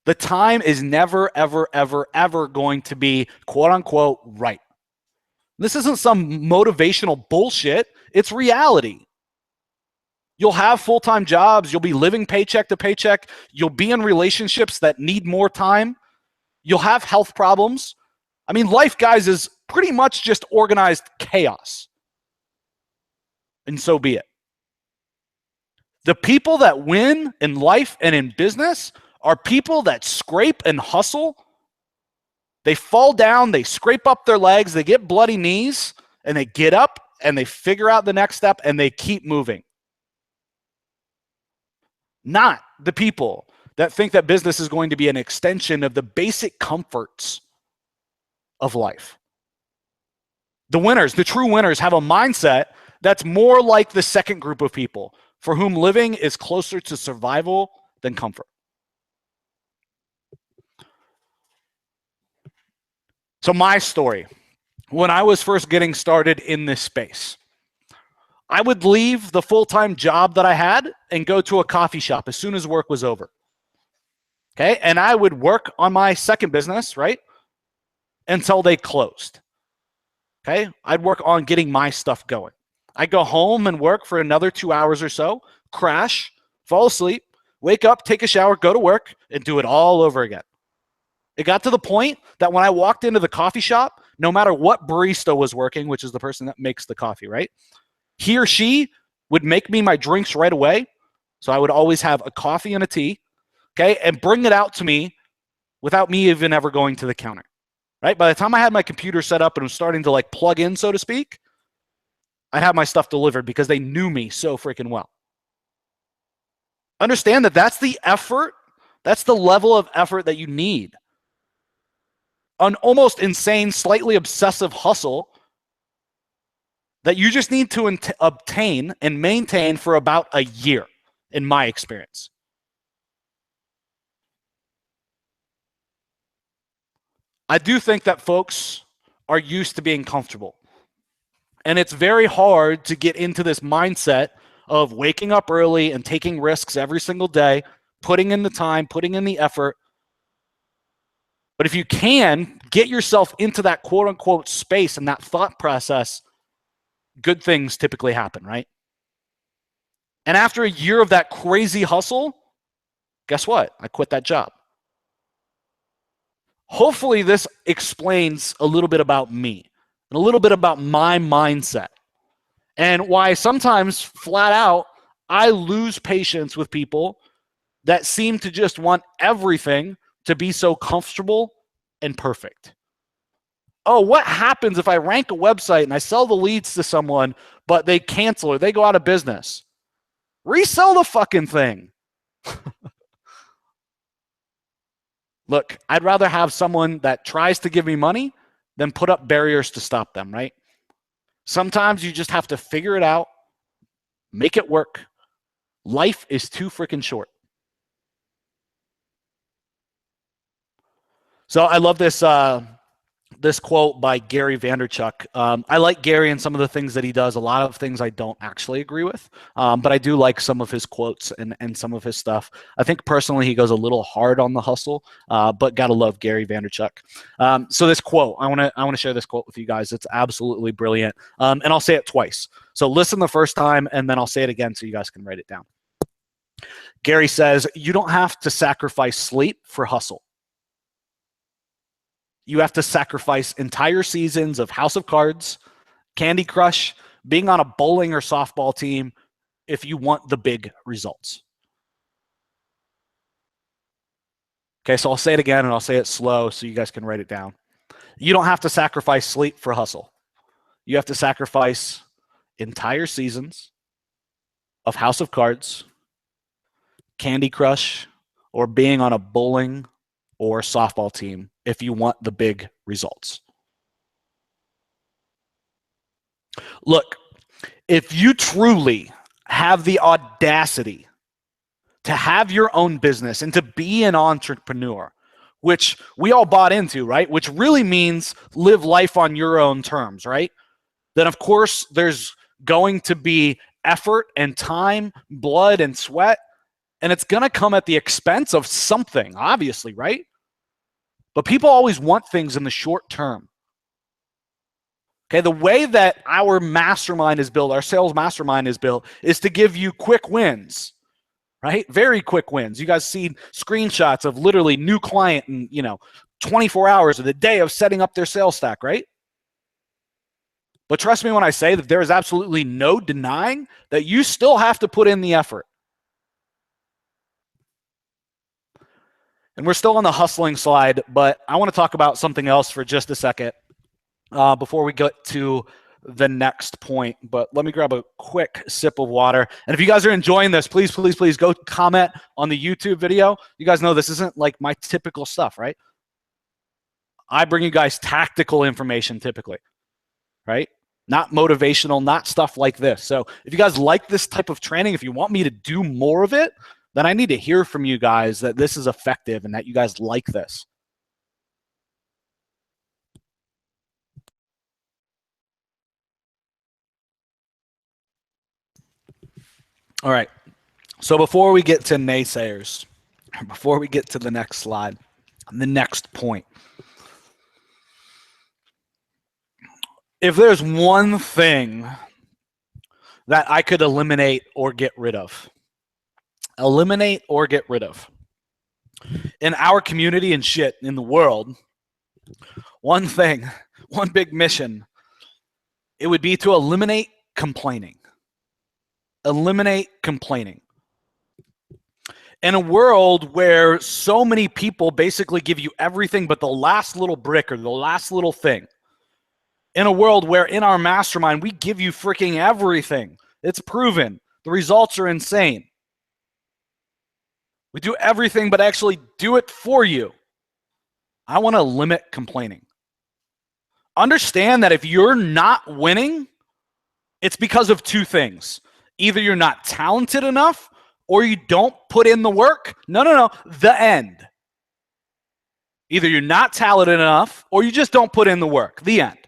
The time is never, ever, ever, ever going to be quote unquote right. This isn't some motivational bullshit. It's reality. You'll have full-time jobs. You'll be living paycheck to paycheck. You'll be in relationships that need more time. You'll have health problems. I mean, life, guys, is pretty much just organized chaos. And so be it. The people that win in life and in business are people that scrape and hustle. They fall down, they scrape up their legs, they get bloody knees, and they get up and they figure out the next step and they keep moving. Not the people that think that business is going to be an extension of the basic comforts of life. The winners, the true winners, have a mindset that's more like the second group of people for whom living is closer to survival than comfort. So my story, when I was first getting started in this space, I would leave the full-time job that I had and go to a coffee shop as soon as work was over. Okay, and I would work on my second business, right, until they closed. Okay, I'd work on getting my stuff going. I'd go home and work for another 2 hours or so, crash, fall asleep, wake up, take a shower, go to work, and do it all over again. It got to the point that when I walked into the coffee shop, no matter what barista was working, which is the person that makes the coffee, right? He or she would make me my drinks right away. So I would always have a coffee and a tea, okay, and bring it out to me without me even ever going to the counter, right? By the time I had my computer set up and was starting to like plug in, so to speak, I'd have my stuff delivered because they knew me so freaking well. Understand that that's the effort, that's the level of effort that you need. An almost insane, slightly obsessive hustle that you just need to obtain and maintain for about a year, in my experience. I do think that folks are used to being comfortable. And it's very hard to get into this mindset of waking up early and taking risks every single day, putting in the time, putting in the effort. But if you can get yourself into that quote unquote space and that thought process, good things typically happen, right? And after a year of that crazy hustle, guess what? I quit that job. Hopefully this explains a little bit about me and a little bit about my mindset and why sometimes flat out I lose patience with people that seem to just want everything to be so comfortable and perfect. Oh, what happens if I rank a website and I sell the leads to someone, but they cancel or they go out of business? Resell the fucking thing. Look, I'd rather have someone that tries to give me money than put up barriers to stop them, right? Sometimes you just have to figure it out, make it work. Life is too freaking short. So I love this this quote by Gary Vaynerchuk. I like Gary and some of the things that he does. A lot of things I don't actually agree with, but I do like some of his quotes and some of his stuff. I think personally he goes a little hard on the hustle, but gotta love Gary Vaynerchuk. So this quote, I want to share this quote with you guys. It's absolutely brilliant, and I'll say it twice. So listen the first time, and then I'll say it again so you guys can write it down. Gary says, "You don't have to sacrifice sleep for hustle. You have to sacrifice entire seasons of House of Cards, Candy Crush, being on a bowling or softball team if you want the big results." Okay, so I'll say it again and I'll say it slow so you guys can write it down. You don't have to sacrifice sleep for hustle. You have to sacrifice entire seasons of House of Cards, Candy Crush, or being on a bowling or softball team if you want the big results. Look, if you truly have the audacity to have your own business and to be an entrepreneur, which we all bought into, right? Which really means live life on your own terms, right? Then of course there's going to be effort and time, blood and sweat, and it's going to come at the expense of something, obviously, right? But people always want things in the short term. Okay, the way that our mastermind is built, our sales mastermind is built, is to give you quick wins, right? Very quick wins. You guys see screenshots of literally new client in 24 hours of the day of setting up their sales stack, right? But trust me when I say that there is absolutely no denying that you still have to put in the effort. And we're still on the hustling slide, but I want to talk about something else for just a second before we get to the next point. But let me grab a quick sip of water. And if you guys are enjoying this, please, please, please go comment on the YouTube video. You guys know this isn't like my typical stuff, right? I bring you guys tactical information typically, right? Not motivational, not stuff like this. So if you guys like this type of training, if you want me to do more of it, then I need to hear from you guys that this is effective and that you guys like this. All right. So before we get to naysayers, before we get to the next slide, the next point, if there's one thing that I could eliminate or get rid of in our community and shit in the world, one thing, one big mission, it would be to eliminate complaining. Eliminate complaining. In a world where so many people basically give you everything but the last little brick or the last little thing. In a world where in our mastermind, we give you freaking everything. It's proven. The results are insane. We do everything but actually do it for you. I want to limit complaining. Understand that if you're not winning, it's because of two things. Either you're not talented enough or you don't put in the work. No. The end. Either you're not talented enough or you just don't put in the work. The end.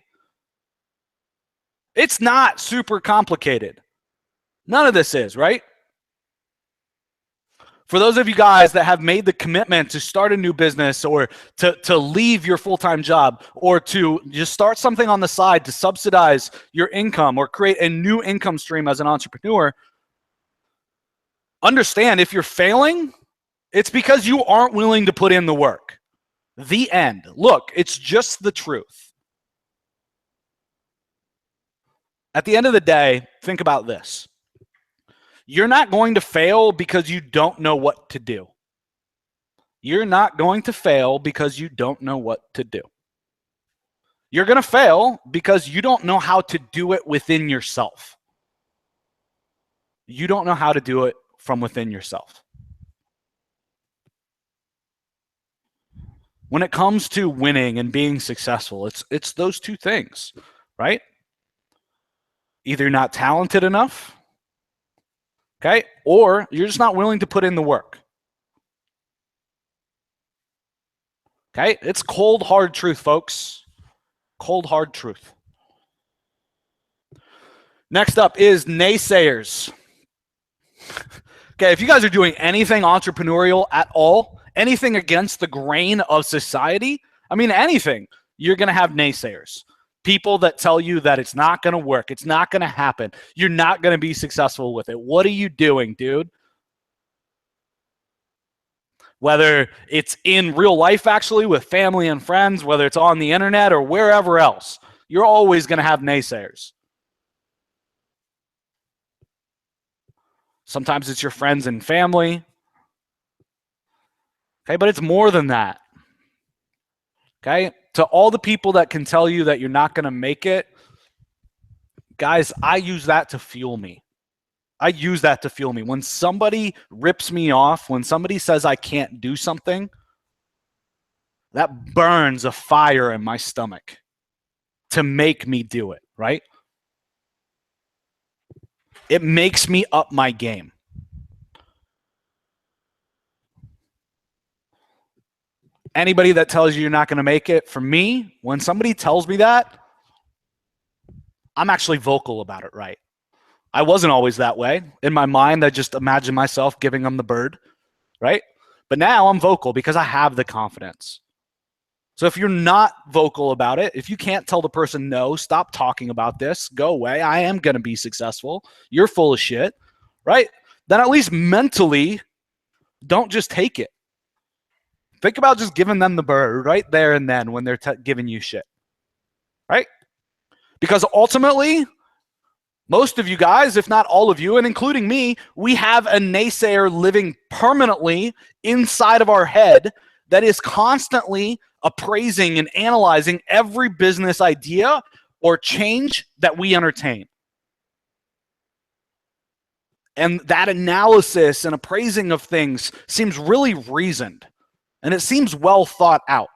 It's not super complicated. None of this is, right? For those of you guys that have made the commitment to start a new business or to leave your full-time job or to just start something on the side to subsidize your income or create a new income stream as an entrepreneur, understand if you're failing, it's because you aren't willing to put in the work. The end. Look, it's just the truth. At the end of the day, think about this. You're not going to fail because you don't know what to do. You're not going to fail because you don't know what to do. You're going to fail because you don't know how to do it within yourself. You don't know how to do it from within yourself. When it comes to winning and being successful, it's those two things, right? Either you're not talented enough, okay, or you're just not willing to put in the work. Okay, it's cold, hard truth, folks. Cold, hard truth. Next up is naysayers. Okay, if you guys are doing anything entrepreneurial at all, anything against the grain of society, I mean, anything, you're going to have naysayers. People that tell you that it's not going to work, it's not going to happen, you're not going to be successful with it. What are you doing, dude? Whether it's in real life, actually, with family and friends, whether it's on the internet or wherever else, you're always going to have naysayers. Sometimes it's your friends and family. Okay, but it's more than that. Okay, to all the people that can tell you that you're not going to make it, guys, I use that to fuel me. I use that to fuel me. When somebody rips me off, when somebody says I can't do something, that burns a fire in my stomach to make me do it, right? It makes me up my game. Anybody that tells you you're not going to make it, for me, when somebody tells me that, I'm actually vocal about it, right? I wasn't always that way. In my mind, I just imagine myself giving them the bird, right? But now I'm vocal because I have the confidence. So if you're not vocal about it, if you can't tell the person, no, stop talking about this, go away, I am going to be successful, you're full of shit, right? Then at least mentally, don't just take it. Think about just giving them the bird right there and then when they're giving you shit, right? Because ultimately, most of you guys, if not all of you, and including me, we have a naysayer living permanently inside of our head that is constantly appraising and analyzing every business idea or change that we entertain. And that analysis and appraising of things seems really reasoned, and it seems well thought out.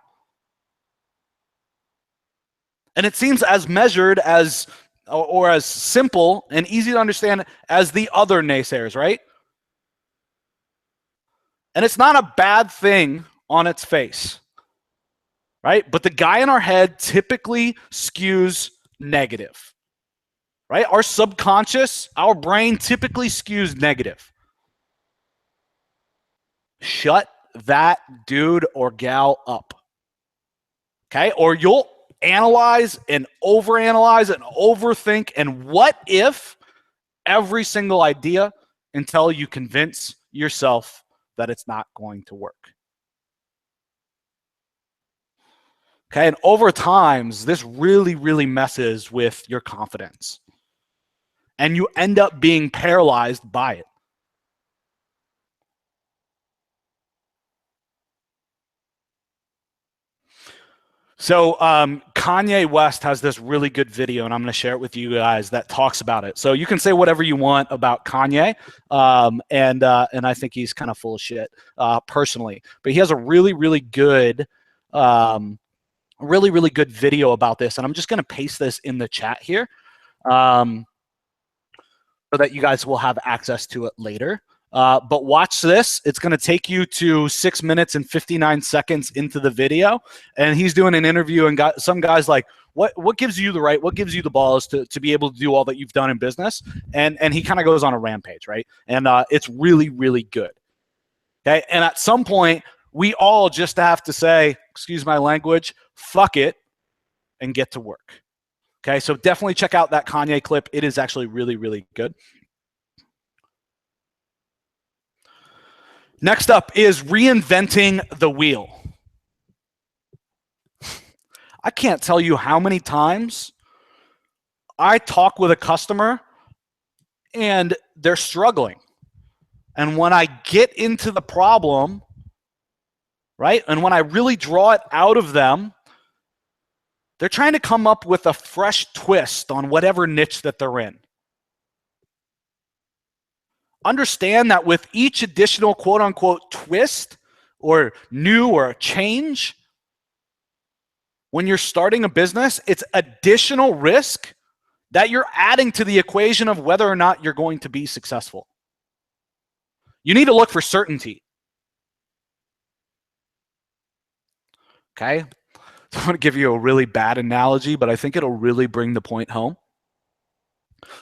And it seems as measured as or as simple and easy to understand as the other naysayers, right? And it's not a bad thing on its face, right? But the guy in our head typically skews negative, right? Our subconscious, our brain typically skews negative. Shut that dude or gal up, okay? Or you'll analyze and overanalyze and overthink and what if every single idea until you convince yourself that it's not going to work. Okay, and over times, this really, really messes with your confidence. And you end up being paralyzed by it. So Kanye West has this really good video, and I'm going to share it with you guys that talks about it. So you can say whatever you want about Kanye, and I think he's kind of full of shit personally. But he has a really, really good, really good video about this, and I'm just going to paste this in the chat here, so that you guys will have access to it later. But watch this. It's going to take you to 6 minutes and 59 seconds into the video. And he's doing an interview and got some guys like, what gives you the right, what gives you the balls to be able to do all that you've done in business? And he kind of goes on a rampage, right? And it's really, really good. Okay. And at some point, we all just have to say, excuse my language, fuck it, and get to work. Okay. So definitely check out that Kanye clip. It is actually really, really good. Next up is reinventing the wheel. I can't tell you how many times I talk with a customer and they're struggling. And when I get into the problem, right, and when I really draw it out of them, they're trying to come up with a fresh twist on whatever niche that they're in. Understand that with each additional quote unquote twist or new or change, when you're starting a business, it's additional risk that you're adding to the equation of whether or not you're going to be successful. You need to look for certainty. Okay? I'm going to give you a really bad analogy, but I think it'll really bring the point home.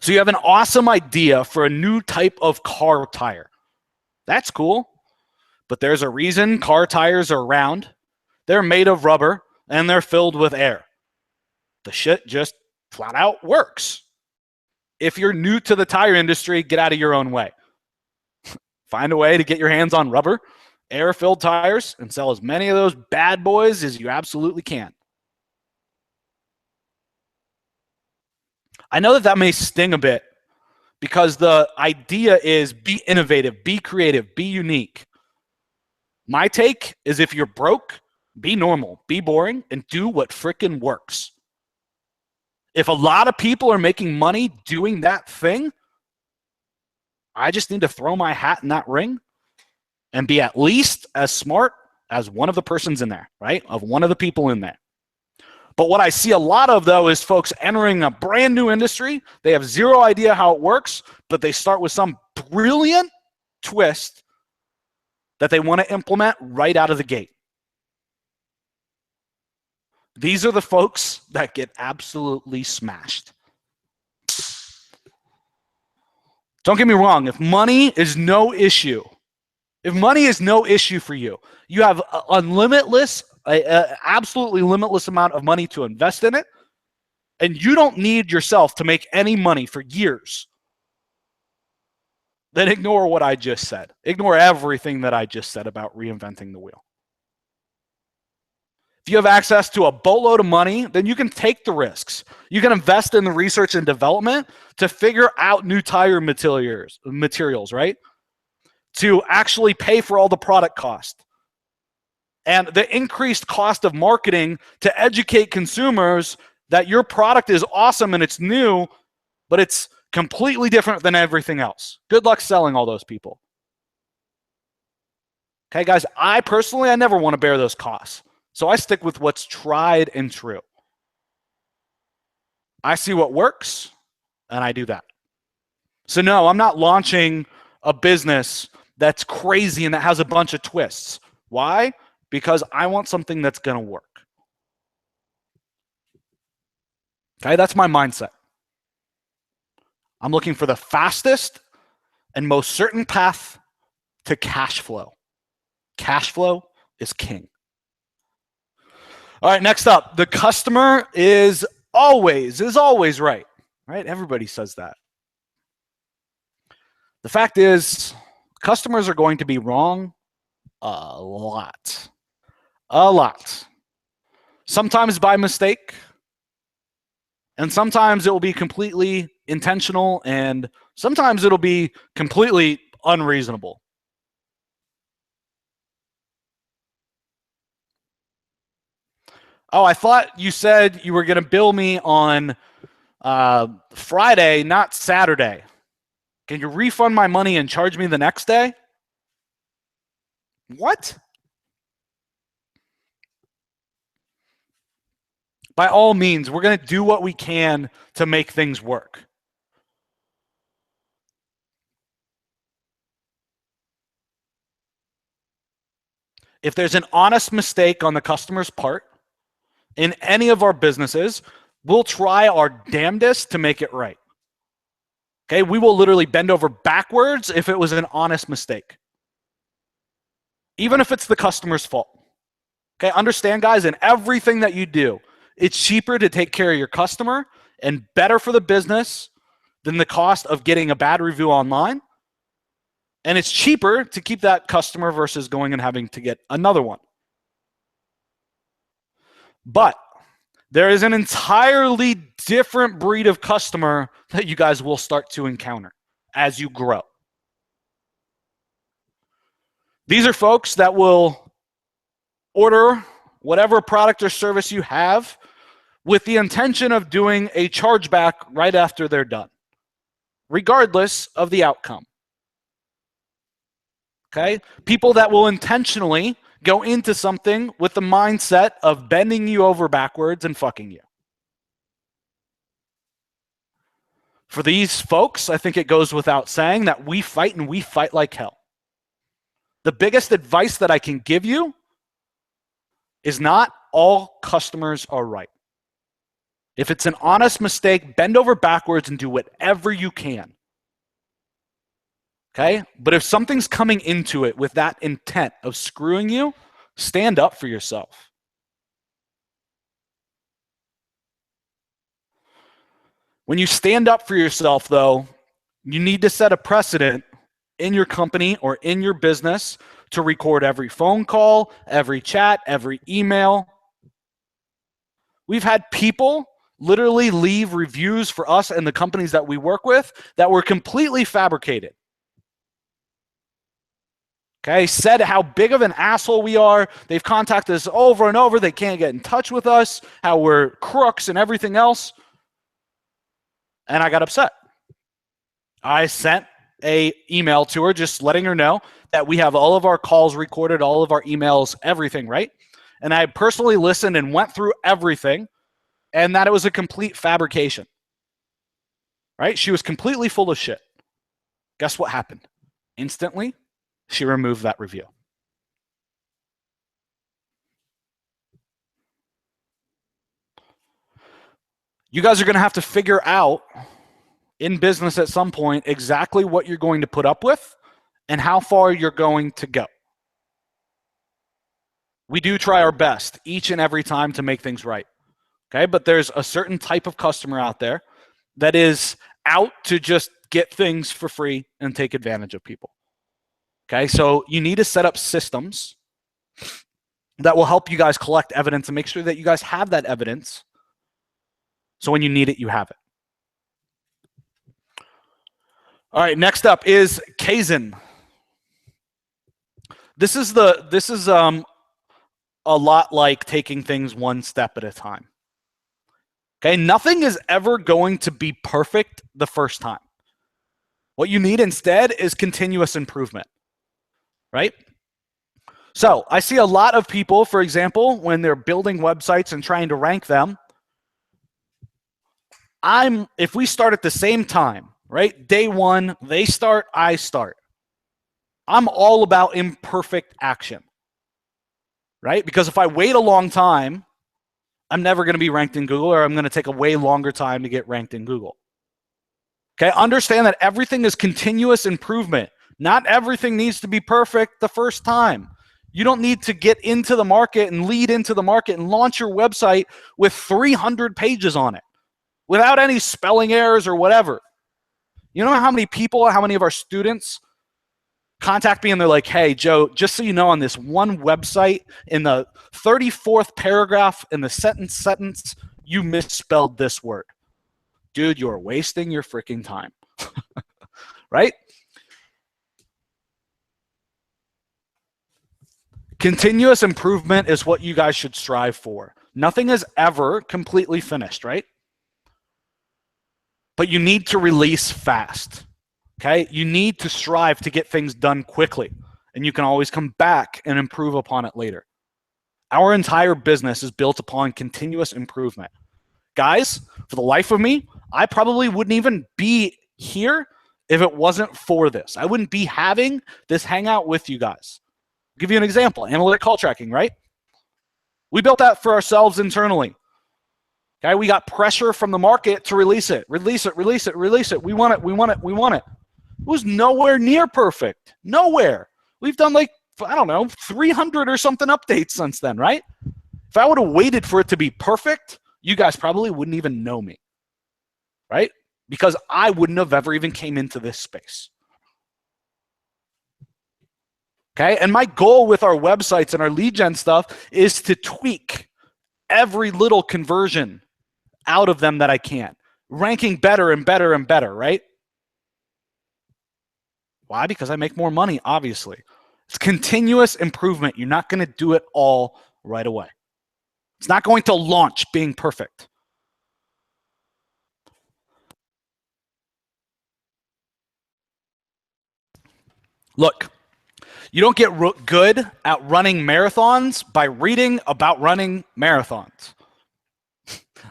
So you have an awesome idea for a new type of car tire. That's cool, but there's a reason car tires are round. They're made of rubber, and they're filled with air. The shit just flat out works. If you're new to the tire industry, get out of your own way. Find a way to get your hands on rubber, air-filled tires, and sell as many of those bad boys as you absolutely can. I know that may sting a bit because the idea is be innovative, be creative, be unique. My take is if you're broke, be normal, be boring, and do what frickin' works. If a lot of people are making money doing that thing, I just need to throw my hat in that ring and be at least as smart as one of the persons in there, right? Of one of the people in there. But what I see a lot of, though, is folks entering a brand new industry. They have zero idea how it works, but they start with some brilliant twist that they want to implement right out of the gate. These are the folks that get absolutely smashed. Don't get me wrong. If money is no issue, for you, you have absolutely limitless amount of money to invest in it, and you don't need yourself to make any money for years, then ignore what I just said. Ignore everything that I just said about reinventing the wheel. If you have access to a boatload of money, then you can take the risks. You can invest in the research and development to figure out new tire materials, right? To actually pay for all the product cost. And the increased cost of marketing to educate consumers that your product is awesome and it's new, but it's completely different than everything else. Good luck selling all those people. Okay, guys, I never want to bear those costs. So I stick with what's tried and true. I see what works, and I do that. So no, I'm not launching a business that's crazy and that has a bunch of twists. Why? Because I want something that's going to work. Okay, that's my mindset. I'm looking for the fastest and most certain path to cash flow. Cash flow is king. All right, next up, the customer is always right, right? Everybody says that. The fact is, customers are going to be wrong a lot. Sometimes by mistake, and sometimes it will be completely intentional, and sometimes it'll be completely unreasonable. Oh, I thought you said you were going to bill me on Friday, not Saturday. Can you refund my money and charge me the next day? What? By all means, we're going to do what we can to make things work. If there's an honest mistake on the customer's part in any of our businesses, we'll try our damnedest to make it right. Okay, we will literally bend over backwards if it was an honest mistake. Even if it's the customer's fault. Okay, understand, guys, in everything that you do, it's cheaper to take care of your customer and better for the business than the cost of getting a bad review online. And it's cheaper to keep that customer versus going and having to get another one. But there is an entirely different breed of customer that you guys will start to encounter as you grow. These are folks that will order whatever product or service you have with the intention of doing a chargeback right after they're done, regardless of the outcome. Okay? People that will intentionally go into something with the mindset of bending you over backwards and fucking you. For these folks, I think it goes without saying that we fight, and we fight like hell. The biggest advice that I can give you is not all customers are right. If it's an honest mistake, bend over backwards and do whatever you can. Okay? But if something's coming into it with that intent of screwing you, stand up for yourself. When you stand up for yourself, though, you need to set a precedent in your company or in your business to record every phone call, every chat, every email. We've had people literally leave reviews for us and the companies that we work with that were completely fabricated. Okay, said how big of an asshole we are. They've contacted us over and over. They can't get in touch with us, how we're crooks and everything else. And I got upset. I sent an email to her just letting her know that we have all of our calls recorded, all of our emails, everything, right? And I personally listened and went through everything, and that it was a complete fabrication, right? She was completely full of shit. Guess what happened? Instantly, she removed that review. You guys are going to have to figure out in business at some point exactly what you're going to put up with and how far you're going to go. We do try our best each and every time to make things right. Okay, but there's a certain type of customer out there that is out to just get things for free and take advantage of people. Okay, so you need to set up systems that will help you guys collect evidence and make sure that you guys have that evidence. So when you need it, you have it. All right, next up is Kaizen. This is a lot like taking things one step at a time. Okay, nothing is ever going to be perfect the first time. What you need instead is continuous improvement, right? So I see a lot of people, for example, when they're building websites and trying to rank them, if we start at the same time, right? Day one, they start, I start. I'm all about imperfect action, right? Because if I wait a long time, I'm never going to be ranked in Google, or I'm going to take a way longer time to get ranked in Google. Okay, understand that everything is continuous improvement. Not everything needs to be perfect the first time. You don't need to get into the market and lead into the market and launch your website with 300 pages on it without any spelling errors or whatever. You know how many people, how many of our students contact me and they're like, hey, Joe, just so you know, on this one website, in the 34th paragraph in the sentence, you misspelled this word. Dude, you're wasting your freaking time, right? Continuous improvement is what you guys should strive for. Nothing is ever completely finished, right? But you need to release fast. Okay, you need to strive to get things done quickly, and you can always come back and improve upon it later. Our entire business is built upon continuous improvement. Guys, for the life of me, I probably wouldn't even be here if it wasn't for this. I wouldn't be having this hangout with you guys. I'll give you an example, analytic call tracking, right? We built that for ourselves internally. Okay, we got pressure from the market to release it. Release it, release it, release it. We want it, we want it, we want it. It was nowhere near perfect. Nowhere. We've done like, I don't know, 300 or something updates since then, right? If I would have waited for it to be perfect, you guys probably wouldn't even know me, right? Because I wouldn't have ever even came into this space. Okay, and my goal with our websites and our lead gen stuff is to tweak every little conversion out of them that I can, ranking better and better and better, right? Why? Because I make more money, obviously. It's continuous improvement. You're not going to do it all right away. It's not going to launch being perfect. Look, you don't get good at running marathons by reading about running marathons.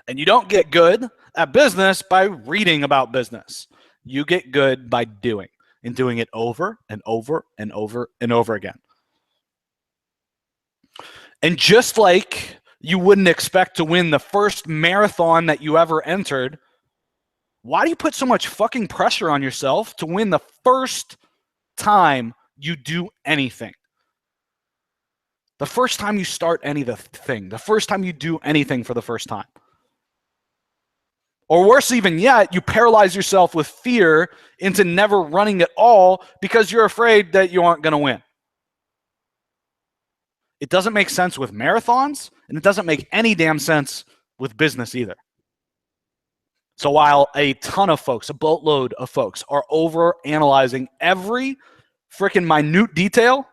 And you don't get good at business by reading about business. You get good by doing, and doing it over and over and over and over again. And just like you wouldn't expect to win the first marathon that you ever entered, why do you put so much fucking pressure on yourself to win the first time you do anything? The first time you start anything, the first time you do anything for the first time. Or worse even yet, you paralyze yourself with fear into never running at all because you're afraid that you aren't going to win. It doesn't make sense with marathons, and it doesn't make any damn sense with business either. So while a ton of folks, a boatload of folks, are over analyzing every freaking minute detail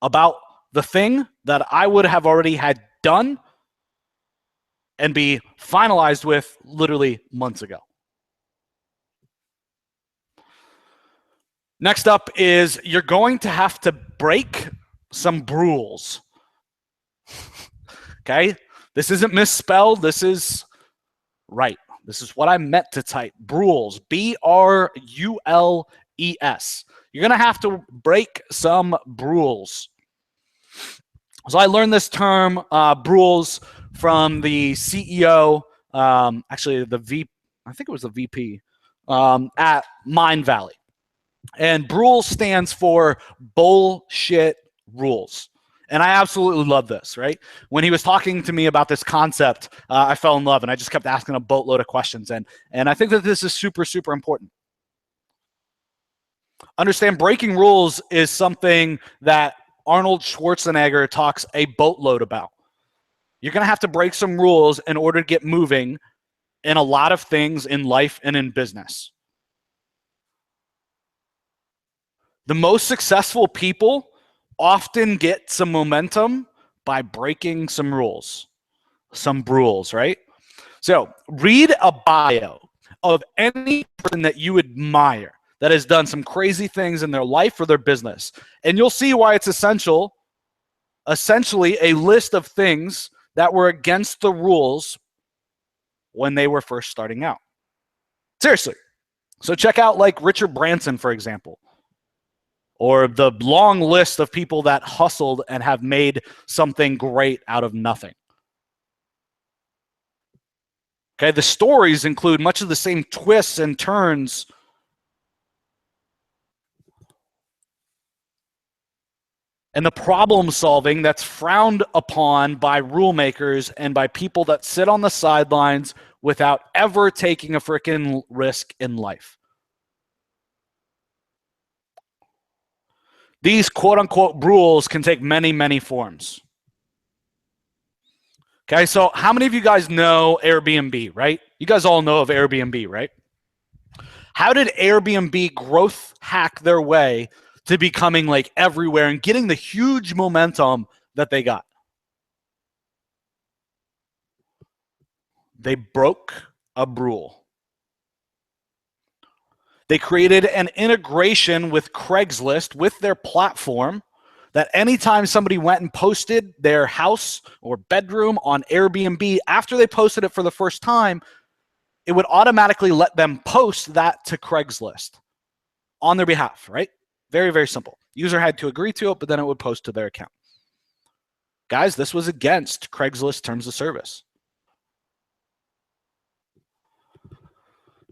about the thing that I would have already had done and be finalized with literally months ago. Next up is you're going to have to break some rules. Okay? This isn't misspelled. This is right. This is what I meant to type. Brules. B-R-U-L-E-S. You're going to have to break some rules. So I learned this term, rules, from the CEO, actually the VP, I think it was the VP, at Mind Valley. And BRULE stands for bullshit rules. And I absolutely love this, right? When he was talking to me about this concept, I fell in love, and I just kept asking a boatload of questions. And I think that this is super, super important. Understand, breaking rules is something that Arnold Schwarzenegger talks a boatload about. You're going to have to break some rules in order to get moving in a lot of things in life and in business. The most successful people often get some momentum by breaking some rules, right? So read a bio of any person that you admire that has done some crazy things in their life or their business, and you'll see why it's essentially a list of things that were against the rules when they were first starting out. Seriously. So check out like Richard Branson, for example, or the long list of people that hustled and have made something great out of nothing. Okay, the stories include much of the same twists and turns and the problem solving that's frowned upon by rule makers and by people that sit on the sidelines without ever taking a freaking risk in life. These quote-unquote rules can take many, many forms. Okay, so how many of you guys know Airbnb, right? You guys all know of Airbnb, right? How did Airbnb growth hack their way to becoming like everywhere and getting the huge momentum that they got? They broke a rule. They created an integration with Craigslist, with their platform, that anytime somebody went and posted their house or bedroom on Airbnb, after they posted it for the first time, it would automatically let them post that to Craigslist on their behalf, right? Very, very simple. User had to agree to it, but then it would post to their account. Guys, this was against Craigslist terms of service.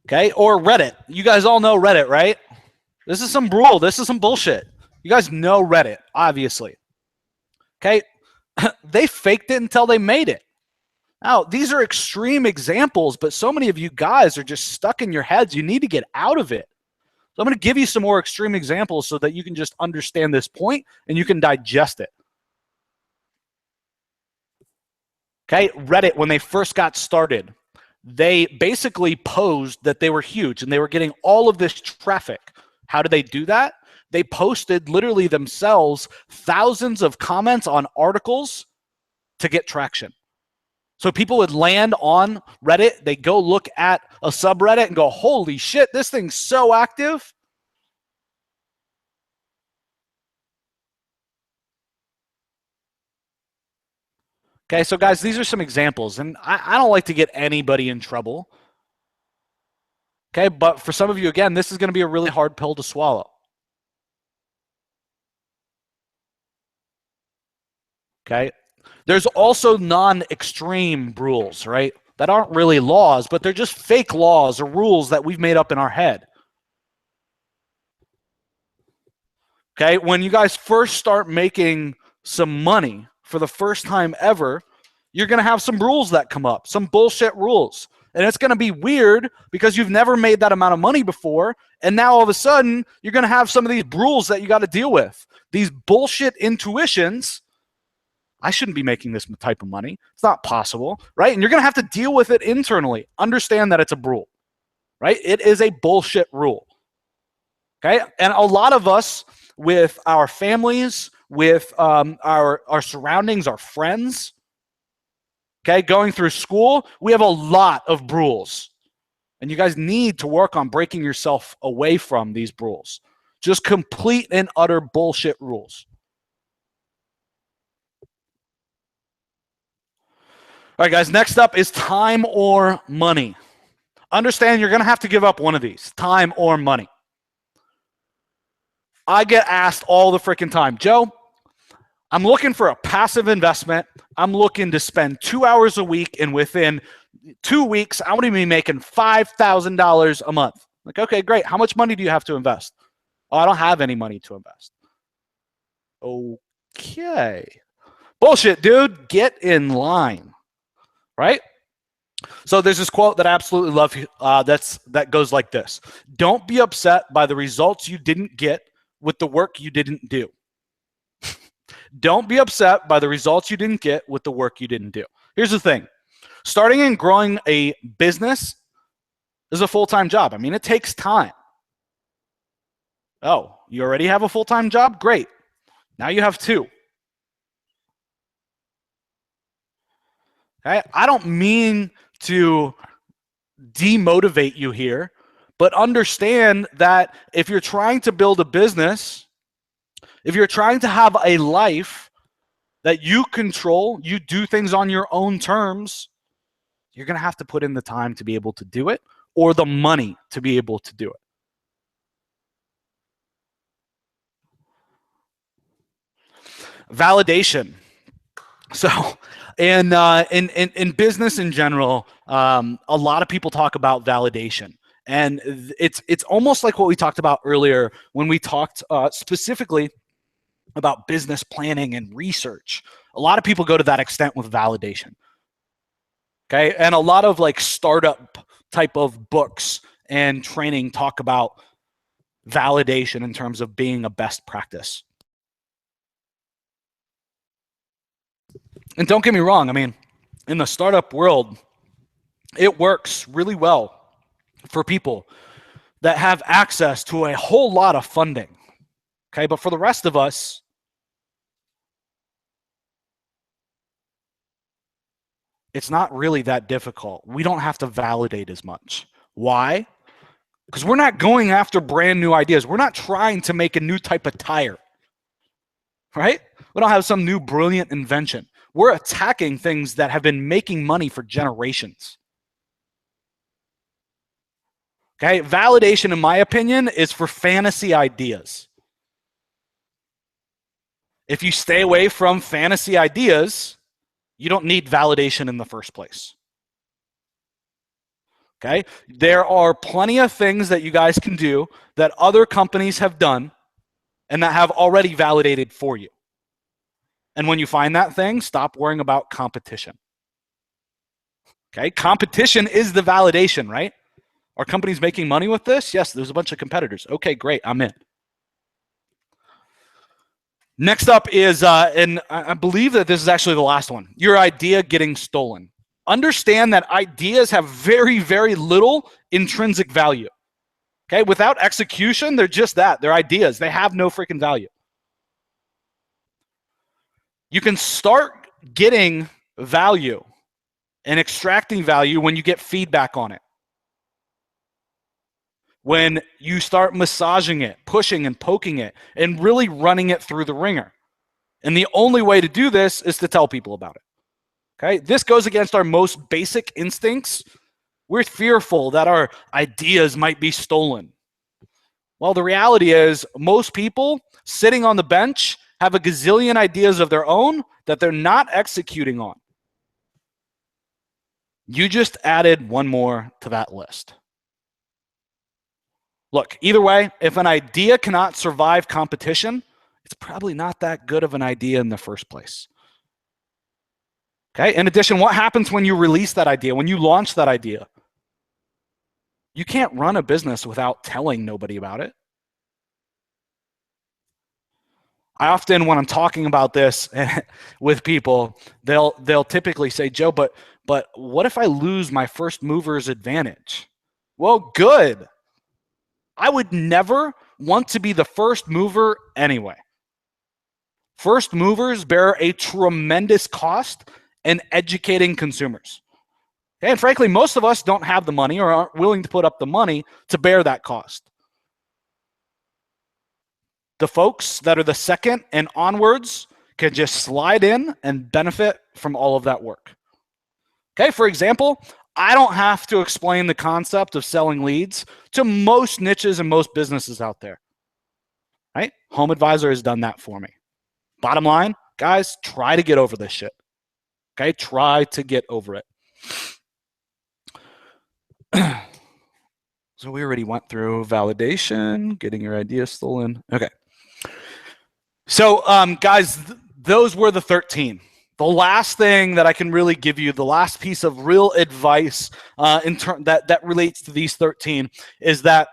Okay, or Reddit. You guys all know Reddit, right? This is some rule. This is some bullshit. You guys know Reddit, obviously. Okay, they faked it until they made it. Now, these are extreme examples, but so many of you guys are just stuck in your heads. You need to get out of it. So I'm going to give you some more extreme examples so that you can just understand this point and you can digest it. Okay, Reddit, when they first got started, they basically posed that they were huge and they were getting all of this traffic. How did they do that? They posted literally themselves thousands of comments on articles to get traction. So people would land on Reddit, they go look at a subreddit and go, holy shit, this thing's so active. Okay, so guys, these are some examples, and I don't like to get anybody in trouble. Okay, but for some of you, again, this is going to be a really hard pill to swallow. Okay, There's also non-extreme rules, right? That aren't really laws, but they're just fake laws or rules that we've made up in our head. Okay, when you guys first start making some money for the first time ever, you're going to have some rules that come up, some bullshit rules. And it's going to be weird because you've never made that amount of money before. And now all of a sudden, you're going to have some of these rules that you got to deal with. These bullshit intuitions. I shouldn't be making this type of money. It's not possible, right? And you're going to have to deal with it internally. Understand that it's a rule, right? It is a bullshit rule. Okay? And a lot of us, with our families, with our surroundings, our friends, okay, going through school, we have a lot of rules. And you guys need to work on breaking yourself away from these rules. Just complete and utter bullshit rules. All right, guys, next up is time or money. Understand you're going to have to give up one of these, time or money. I get asked all the freaking time, Joe, I'm looking for a passive investment. I'm looking to spend 2 hours a week, and within 2 weeks, I want to be making $5,000 a month. Like, okay, great. How much money do you have to invest? Oh, I don't have any money to invest. Okay. Bullshit, dude. Get in line. Right? So there's this quote that I absolutely love that goes like this. Don't be upset by the results you didn't get with the work you didn't do. Don't be upset by the results you didn't get with the work you didn't do. Here's the thing. Starting and growing a business is a full-time job. I mean, it takes time. Oh, you already have a full-time job? Great. Now you have two. Okay? I don't mean to demotivate you here, but understand that if you're trying to build a business, if you're trying to have a life that you control, you do things on your own terms, you're going to have to put in the time to be able to do it, or the money to be able to do it. Validation. So in business in general, a lot of people talk about validation. And it's almost like what we talked about earlier when we talked specifically about business planning and research. A lot of people go to that extent with validation. Okay, and a lot of like startup type of books and training talk about validation in terms of being a best practice. And don't get me wrong, I mean, in the startup world, it works really well for people that have access to a whole lot of funding. Okay, but for the rest of us, it's not really that difficult. We don't have to validate as much. Why? Because we're not going after brand new ideas. We're not trying to make a new type of tire, right? We don't have some new brilliant invention. We're attacking things that have been making money for generations. Okay, validation, in my opinion, is for fantasy ideas. If you stay away from fantasy ideas, you don't need validation in the first place. Okay, there are plenty of things that you guys can do that other companies have done and that have already validated for you. And when you find that thing, stop worrying about competition. Okay, competition is the validation, right? Are companies making money with this? Yes, there's a bunch of competitors. Okay, great, I'm in. Next up is, and I believe that this is actually the last one, your idea getting stolen. Understand that ideas have very, very little intrinsic value. Okay, without execution, they're just that. They're ideas. They have no freaking value. You can start getting value and extracting value when you get feedback on it. When you start massaging it, pushing and poking it, and really running it through the ringer. And the only way to do this is to tell people about it. Okay? This goes against our most basic instincts. We're fearful that our ideas might be stolen. Well, the reality is most people sitting on the bench have a gazillion ideas of their own that they're not executing on. You just added one more to that list. Look, either way, if an idea cannot survive competition, it's probably not that good of an idea in the first place. Okay. In addition, what happens when you release that idea, when you launch that idea? You can't run a business without telling nobody about it. I often, when I'm talking about this with people, they'll typically say, Joe, but what if I lose my first mover's advantage? Well, good. I would never want to be the first mover anyway. First movers bear a tremendous cost in educating consumers. And frankly, most of us don't have the money or aren't willing to put up the money to bear that cost. The folks that are the second and onwards can just slide in and benefit from all of that work. Okay, for example, I don't have to explain the concept of selling leads to most niches and most businesses out there. Right? Home Advisor has done that for me. Bottom line, guys, try to get over this shit. Okay, try to get over it. So we already went through validation, getting your idea stolen. Okay. So guys, those were the 13. The last thing that I can really give you, the last piece of real advice that relates to these 13 is that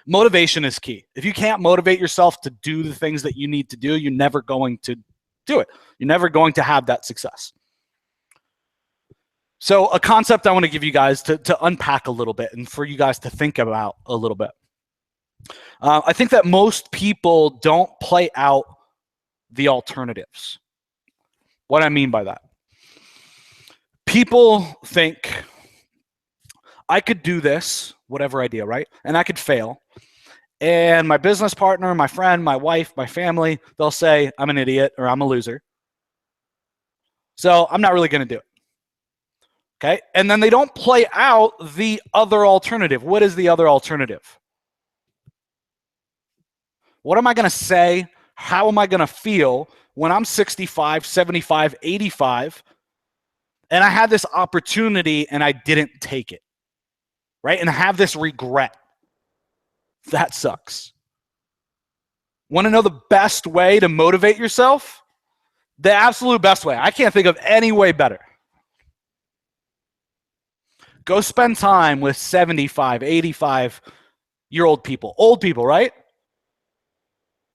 motivation is key. If you can't motivate yourself to do the things that you need to do, you're never going to do it. You're never going to have that success. So a concept I want to give you guys to unpack a little bit and for you guys to think about a little bit. I think that most people don't play out the alternatives. What I mean by that. People think, I could do this, whatever idea, right? And I could fail. And my business partner, my friend, my wife, my family, they'll say, I'm an idiot or I'm a loser. So I'm not really going to do it. Okay? And then they don't play out the other alternative. What is the other alternative? What am I going to say? How am I going to feel when I'm 65, 75, 85, and I had this opportunity and I didn't take it, right? And I have this regret. That sucks. Want to know the best way to motivate yourself? The absolute best way. I can't think of any way better. Go spend time with 75, 85-year-old people, old people, right?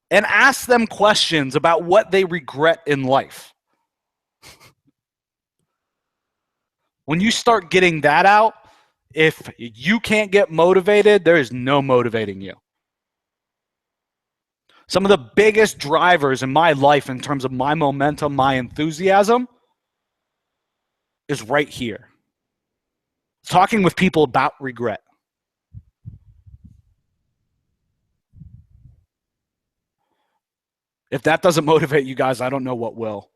And ask them questions about what they regret in life. When you start getting that out, if you can't get motivated, there is no motivating you. Some of the biggest drivers in my life in terms of my momentum, my enthusiasm, is right here. Talking with people about regret. If that doesn't motivate you guys, I don't know what will.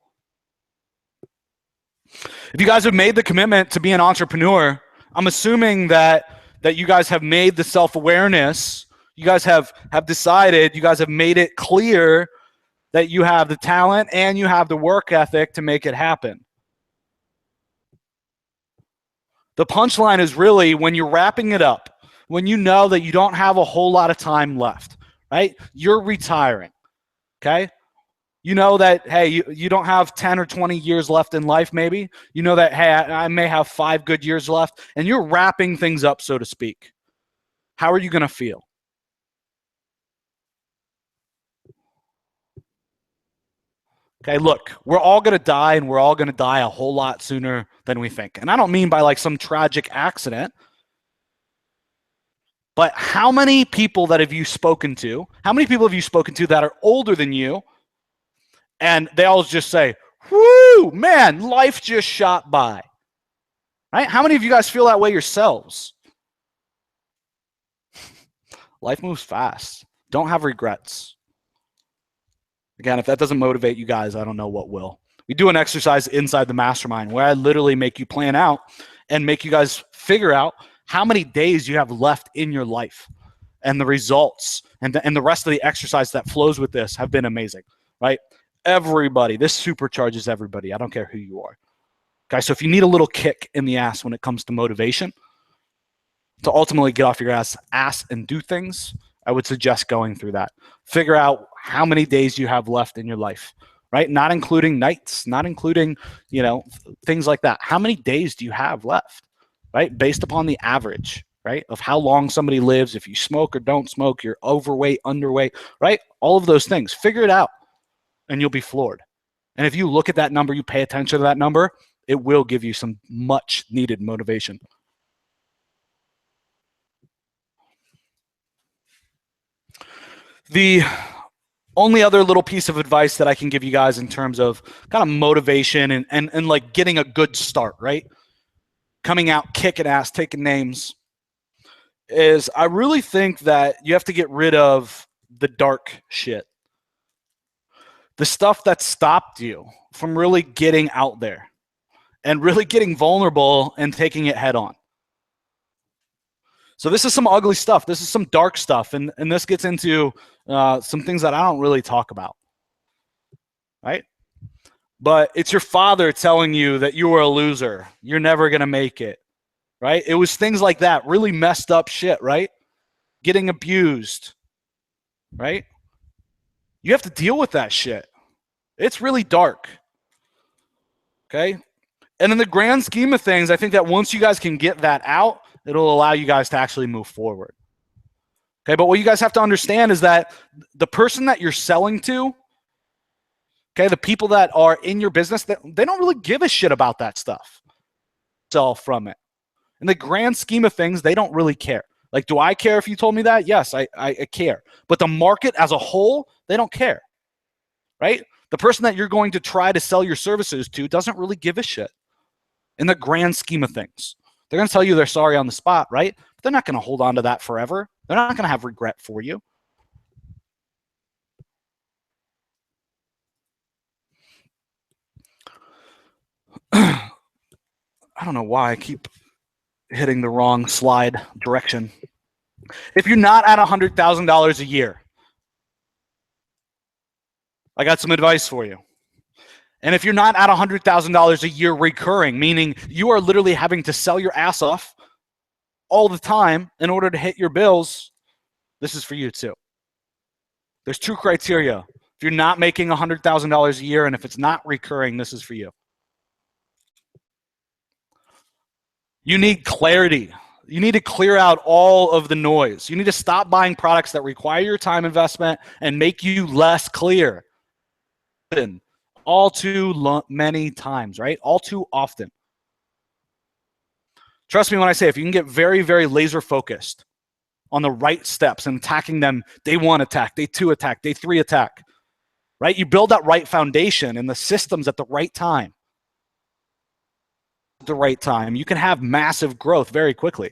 If you guys have made the commitment to be an entrepreneur, I'm assuming that you guys have made the self-awareness. You guys have decided, you guys have made it clear that you have the talent and you have the work ethic to make it happen. The punchline is really when you're wrapping it up, when you know that you don't have a whole lot of time left, right? You're retiring, okay? You know that, hey, you don't have 10 or 20 years left in life maybe. You know that, hey, I may have 5 good years left, and you're wrapping things up, so to speak. How are you going to feel? Okay, look, we're all going to die, and we're all going to die a whole lot sooner than we think. And I don't mean by like some tragic accident, but how many people that have you spoken to, how many people have you spoken to that are older than you, and they all just say, whoo, man, life just shot by, right? How many of you guys feel that way yourselves? Life moves fast. Don't have regrets. Again, if that doesn't motivate you guys, I don't know what will. We do an exercise inside the mastermind where I literally make you plan out and make you guys figure out how many days you have left in your life. And the results and the rest of the exercise that flows with this have been amazing. right? Everybody, this supercharges everybody. I don't care who you are. Okay, so if you need a little kick in the ass when it comes to motivation to ultimately get off your ass and do things, I would suggest going through that. Figure out how many days you have left in your life, right? Not including nights, not including, things like that. How many days do you have left, right? Based upon the average, right? Of how long somebody lives, if you smoke or don't smoke, you're overweight, underweight, right? All of those things. Figure it out and you'll be floored. And if you look at that number, you pay attention to that number, it will give you some much needed motivation. The only other little piece of advice that I can give you guys in terms of kind of motivation and like getting a good start, right? Coming out, kicking ass, taking names, is I really think that you have to get rid of the dark shit. The stuff that stopped you from really getting out there and really getting vulnerable and taking it head on. So this is some ugly stuff. This is some dark stuff. And this gets into some things that I don't really talk about, right? But it's your father telling you that you are a loser. You're never going to make it, right? It was things like that, really messed up shit, right? Getting abused, right? You have to deal with that shit. It's really dark, okay? And in the grand scheme of things, I think that once you guys can get that out, it'll allow you guys to actually move forward. Okay, but what you guys have to understand is that the person that you're selling to, okay, the people that are in your business, they don't really give a shit about that stuff. Sell from it. In the grand scheme of things, they don't really care. Like, do I care if you told me that? Yes, I care. But the market as a whole, they don't care, right? The person that you're going to try to sell your services to doesn't really give a shit in the grand scheme of things. They're going to tell you they're sorry on the spot, right? But they're not going to hold on to that forever. They're not going to have regret for you. I don't know why I keep hitting the wrong slide direction. If you're not at $100,000 a year, I got some advice for you. And if you're not at $100,000 a year recurring, meaning you are literally having to sell your ass off all the time in order to hit your bills, this is for you too. There's two criteria. If you're not making $100,000 a year and if it's not recurring, this is for you. You need clarity. You need to clear out all of the noise. You need to stop buying products that require your time investment and make you less clear. All too many times, right? All too often. Trust me when I say if you can get very, very laser focused on the right steps and attacking them, day 1 attack, day 2 attack, day 3 attack, right? You build that right foundation and the systems at the right time. At the right time, you can have massive growth very quickly,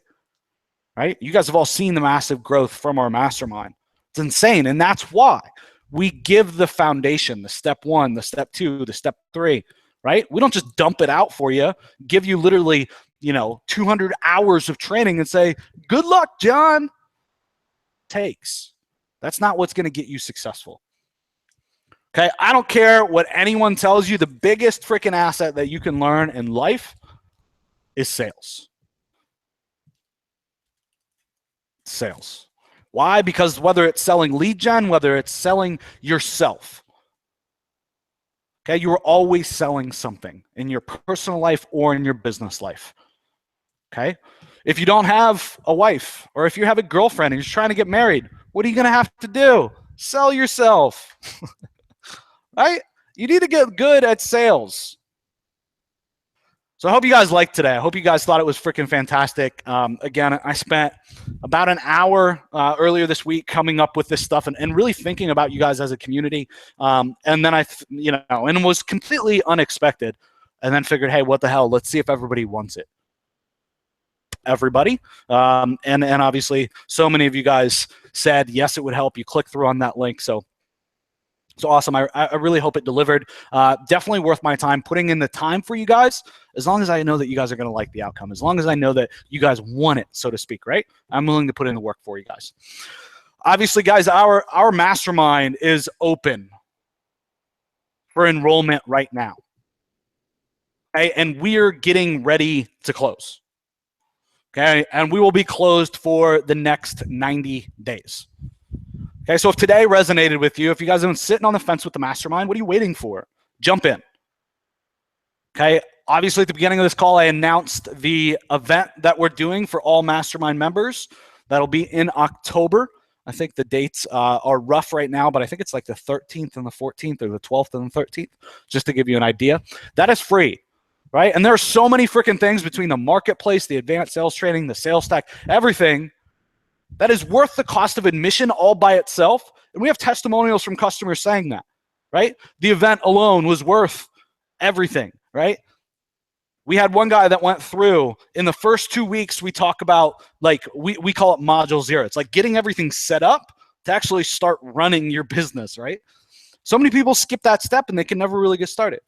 right? You guys have all seen the massive growth from our mastermind. It's insane. And that's why we give the foundation, the step 1, the step 2, the step 3, right? We don't just dump it out for you, give you literally, 200 hours of training and say, good luck, John. Takes. That's not what's going to get you successful. Okay, I don't care what anyone tells you. The biggest freaking asset that you can learn in life is sales. Sales. Why? Because whether it's selling lead gen, whether it's selling yourself, okay, you are always selling something in your personal life or in your business life. Okay, if you don't have a wife or if you have a girlfriend and you're trying to get married, what are you going to have to do? Sell yourself, right? You need to get good at sales. So I hope you guys liked today. I hope you guys thought it was freaking fantastic. Again, I spent about an hour earlier this week coming up with this stuff and really thinking about you guys as a community. And then and it was completely unexpected. And then figured, hey, what the hell? Let's see if everybody wants it. Everybody. And obviously, so many of you guys said, yes, it would help. You click through on that link. So awesome. I really hope it delivered. Definitely worth my time putting in the time for you guys, as long as I know that you guys are going to like the outcome, as long as I know that you guys want it, so to speak, right? I'm willing to put in the work for you guys. Obviously, guys, our mastermind is open. for enrollment right now. Okay, and we're getting ready to close. Okay, and we will be closed for the next 90 days. Okay, so if today resonated with you, if you guys have been sitting on the fence with the mastermind, what are you waiting for? Jump in. Okay, obviously at the beginning of this call, I announced the event that we're doing for all mastermind members. That'll be in October. I think the dates are rough right now, but I think it's like the 13th and the 14th, or the 12th and the 13th, just to give you an idea. That is free, right? And there are so many freaking things between the marketplace, the advanced sales training, the sales stack, everything that is worth the cost of admission all by itself. And we have testimonials from customers saying that, right? The event alone was worth everything, right? We had one guy that went through in the first 2 weeks. We talk about, like, we call it module zero. It's like getting everything set up to actually start running your business, right? So many people skip that step and they can never really get started.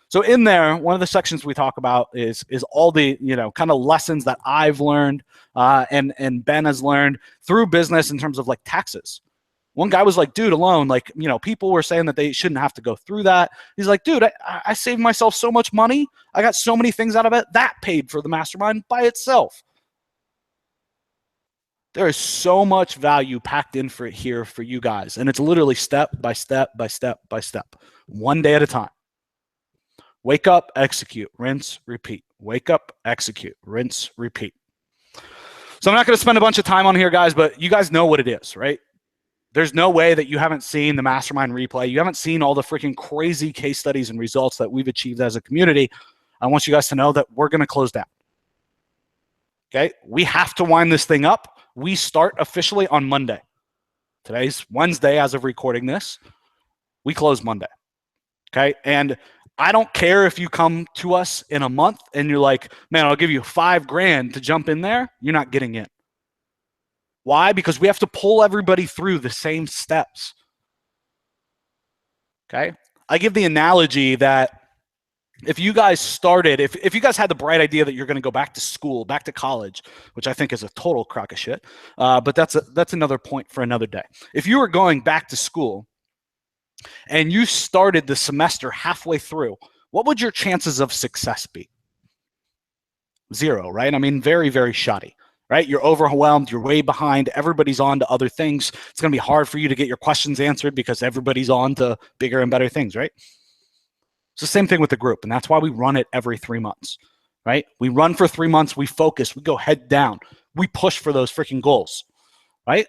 So in there, one of the sections we talk about is all the, kind of lessons that I've learned and Ben has learned through business in terms of like taxes. One guy was like, dude, alone, like, people were saying that they shouldn't have to go through that. He's like, dude, I saved myself so much money. I got so many things out of it. That paid for the mastermind by itself. There is so much value packed in here for you guys. And it's literally step by step by step by step, one day at a time. Wake up, execute, rinse, repeat. Wake up, execute, rinse, repeat. So I'm not going to spend a bunch of time on here, guys, but you guys know what it is, right? There's no way that you haven't seen the mastermind replay. You haven't seen all the freaking crazy case studies and results that we've achieved as a community. I want you guys to know that we're going to close down. Okay? We have to wind this thing up. We start officially on Monday. Today's Wednesday as of recording this. We close Monday. Okay? And I don't care if you come to us in a month and you're like, man, I'll give you $5,000 to jump in there. You're not getting in. Why? Because we have to pull everybody through the same steps. Okay? I give the analogy that if you guys started, if you guys had the bright idea that you're going to go back to school, back to college, which I think is a total crock of shit, but that's another point for another day. If you were going back to school and you started the semester halfway through, what would your chances of success be? 0, right? I mean, very, very shoddy. Right? You're overwhelmed. You're way behind. Everybody's on to other things. It's going to be hard for you to get your questions answered because everybody's on to bigger and better things, right? It's the same thing with the group, and that's why we run it every 3 months, right? We run for 3 months. We focus. We go head down. We push for those freaking goals, right?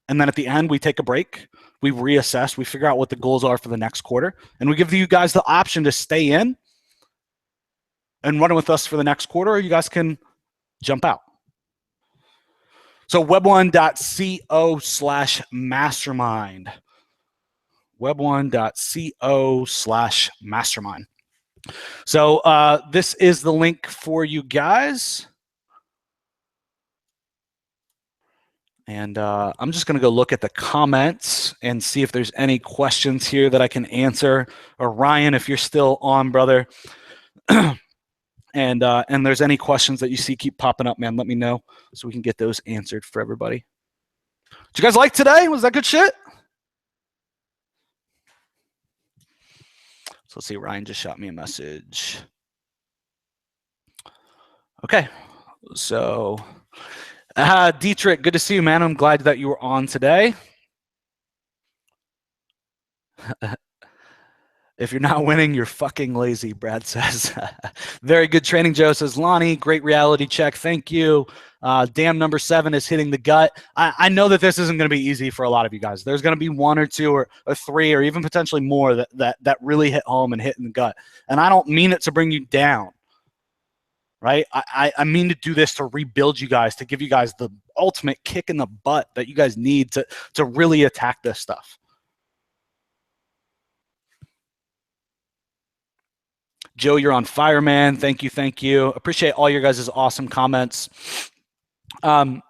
And then at the end, we take a break. We reassess. We figure out what the goals are for the next quarter, and we give you guys the option to stay in and run with us for the next quarter, or you guys can jump out. So web1.co/mastermind. web1.co/mastermind. So this is the link for you guys. And I'm just going to go look at the comments and see if there's any questions here that I can answer. Or Ryan, if you're still on, brother. And there's any questions that you see keep popping up, man, let me know so we can get those answered for everybody. Did you guys like today? Was that good shit? So let's see. Ryan just shot me a message. Okay. So Dietrich, good to see you, man. I'm glad that you were on today. If you're not winning, you're fucking lazy, Brad says. Very good training, Joe, says Lonnie. Great reality check. Thank you. Damn number 7 is hitting the gut. I know that this isn't going to be easy for a lot of you guys. There's going to be 1 or 2 or 3 or even potentially more that really hit home and hit in the gut. And I don't mean it to bring you down, right? I mean to do this to rebuild you guys, to give you guys the ultimate kick in the butt that you guys need to really attack this stuff. Joe, you're on fire, man. Thank you. Thank you. Appreciate all your guys' awesome comments. One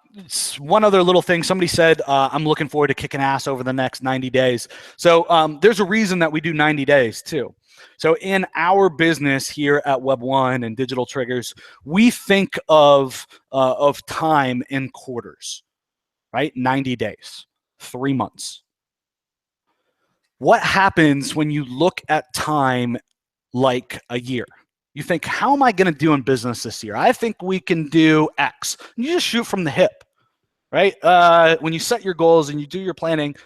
other little thing. Somebody said, I'm looking forward to kicking ass over the next 90 days. So there's a reason that we do 90 days too. So in our business here at Web1 and Digital Triggers, we think of time in quarters, right? 90 days, 3 months. What happens when you look at time like a year? You think, how am I going to do in business this year? I think we can do X. You just shoot from the hip, right? When you set your goals and you do your planning,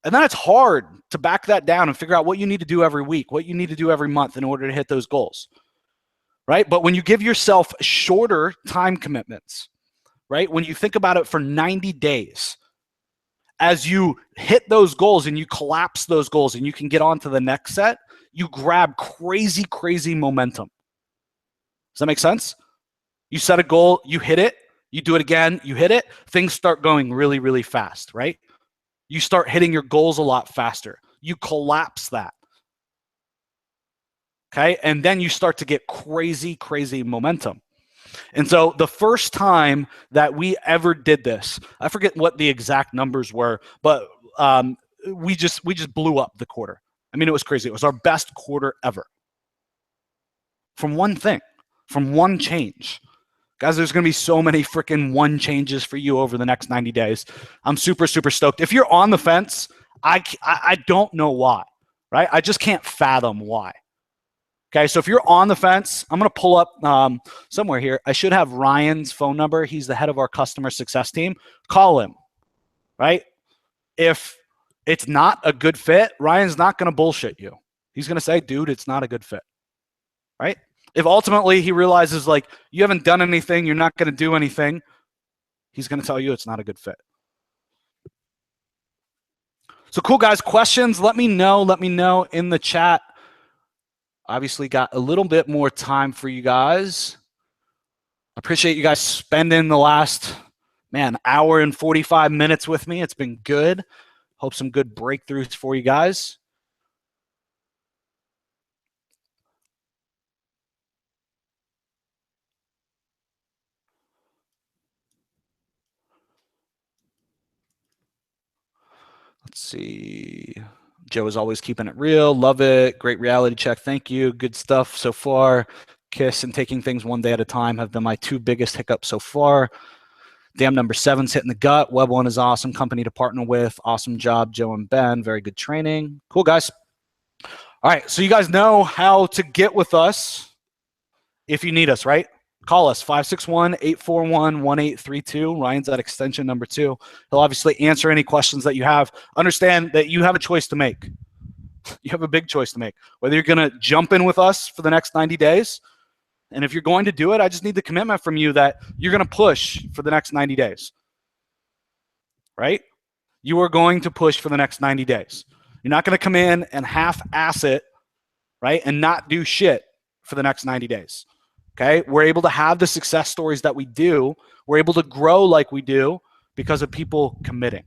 and then it's hard to back that down and figure out what you need to do every week, what you need to do every month in order to hit those goals, right? But when you give yourself shorter time commitments, right? When you think about it for 90 days, as you hit those goals and you collapse those goals and you can get on to the next set, you grab crazy, crazy momentum. Does that make sense? You set a goal, you hit it, you do it again, you hit it, things start going really, really fast, right? You start hitting your goals a lot faster. You collapse that. Okay, and then you start to get crazy, crazy momentum. And so the first time that we ever did this, I forget what the exact numbers were, but we just blew up the quarter. I mean, it was crazy. It was our best quarter ever. From one thing, from one change. Guys, there's going to be so many freaking one changes for you over the next 90 days. I'm super, super stoked. If you're on the fence, I don't know why, right? I just can't fathom why. Okay, so if you're on the fence, I'm going to pull up somewhere here. I should have Ryan's phone number. He's the head of our customer success team. Call him, right? If it's not a good fit, Ryan's not going to bullshit you. He's going to say, dude, it's not a good fit, right? If ultimately he realizes like you haven't done anything, you're not going to do anything, he's going to tell you it's not a good fit. So cool, guys. Questions, let me know. Let me know in the chat. Obviously got a little bit more time for you guys. Appreciate you guys spending the last, hour and 45 minutes with me. It's been good. Hope some good breakthroughs for you guys. Let's see. Joe is always keeping it real. Love it. Great reality check. Thank you. Good stuff so far. Kiss and taking things one day at a time have been my two biggest hiccups so far. Damn, number 7's hitting the gut. Web 1 is awesome company to partner with. Awesome job, Joe and Ben. Very good training. Cool, guys. All right, so you guys know how to get with us if you need us, right? Call us, 561-841-1832. Ryan's at extension number 2. He'll obviously answer any questions that you have. Understand that you have a choice to make. You have a big choice to make. Whether you're going to jump in with us for the next 90 days, and if you're going to do it, I just need the commitment from you that you're going to push for the next 90 days, right? You are going to push for the next 90 days. You're not going to come in and half-ass it, right, and not do shit for the next 90 days. Okay, we're able to have the success stories that we do. We're able to grow like we do because of people committing.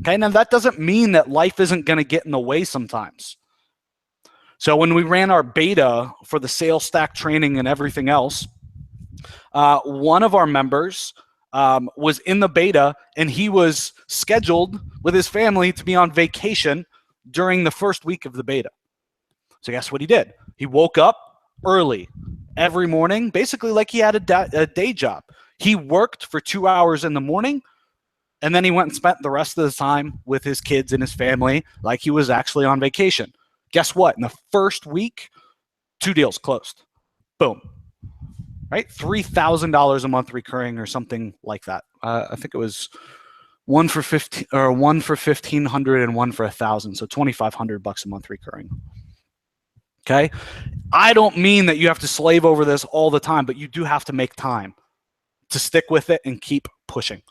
Okay, now that doesn't mean that life isn't going to get in the way sometimes. So when we ran our beta for the sales stack training and everything else, one of our members was in the beta and he was scheduled with his family to be on vacation during the first week of the beta. So guess what he did? He woke up early every morning, basically like he had a day job. He worked for 2 hours in the morning, and then he went and spent the rest of the time with his kids and his family like he was actually on vacation. Guess what? In the first week, 2 deals closed. Boom. Right? $3,000 a month recurring or something like that. I think it was one for 15 or one for 1,500 and one for 1,000. So $2,500 a month recurring. Okay. I don't mean that you have to slave over this all the time, but you do have to make time to stick with it and keep pushing.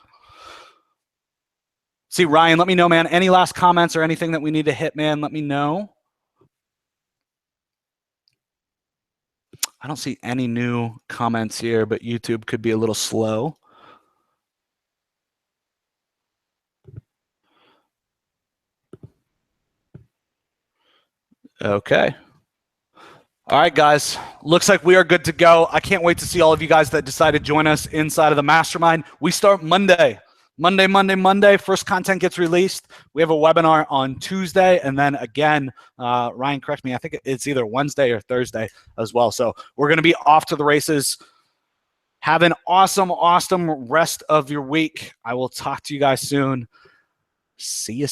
See, Ryan, let me know, man. Any last comments or anything that we need to hit, man, let me know. I don't see any new comments here, but YouTube could be a little slow. Okay. All right, guys. Looks like we are good to go. I can't wait to see all of you guys that decide to join us inside of the Mastermind. We start Monday. Monday. First content gets released. We have a webinar on Tuesday. And then again, Ryan, correct me, I think it's either Wednesday or Thursday as well. So we're going to be off to the races. Have an awesome, awesome rest of your week. I will talk to you guys soon. See ya.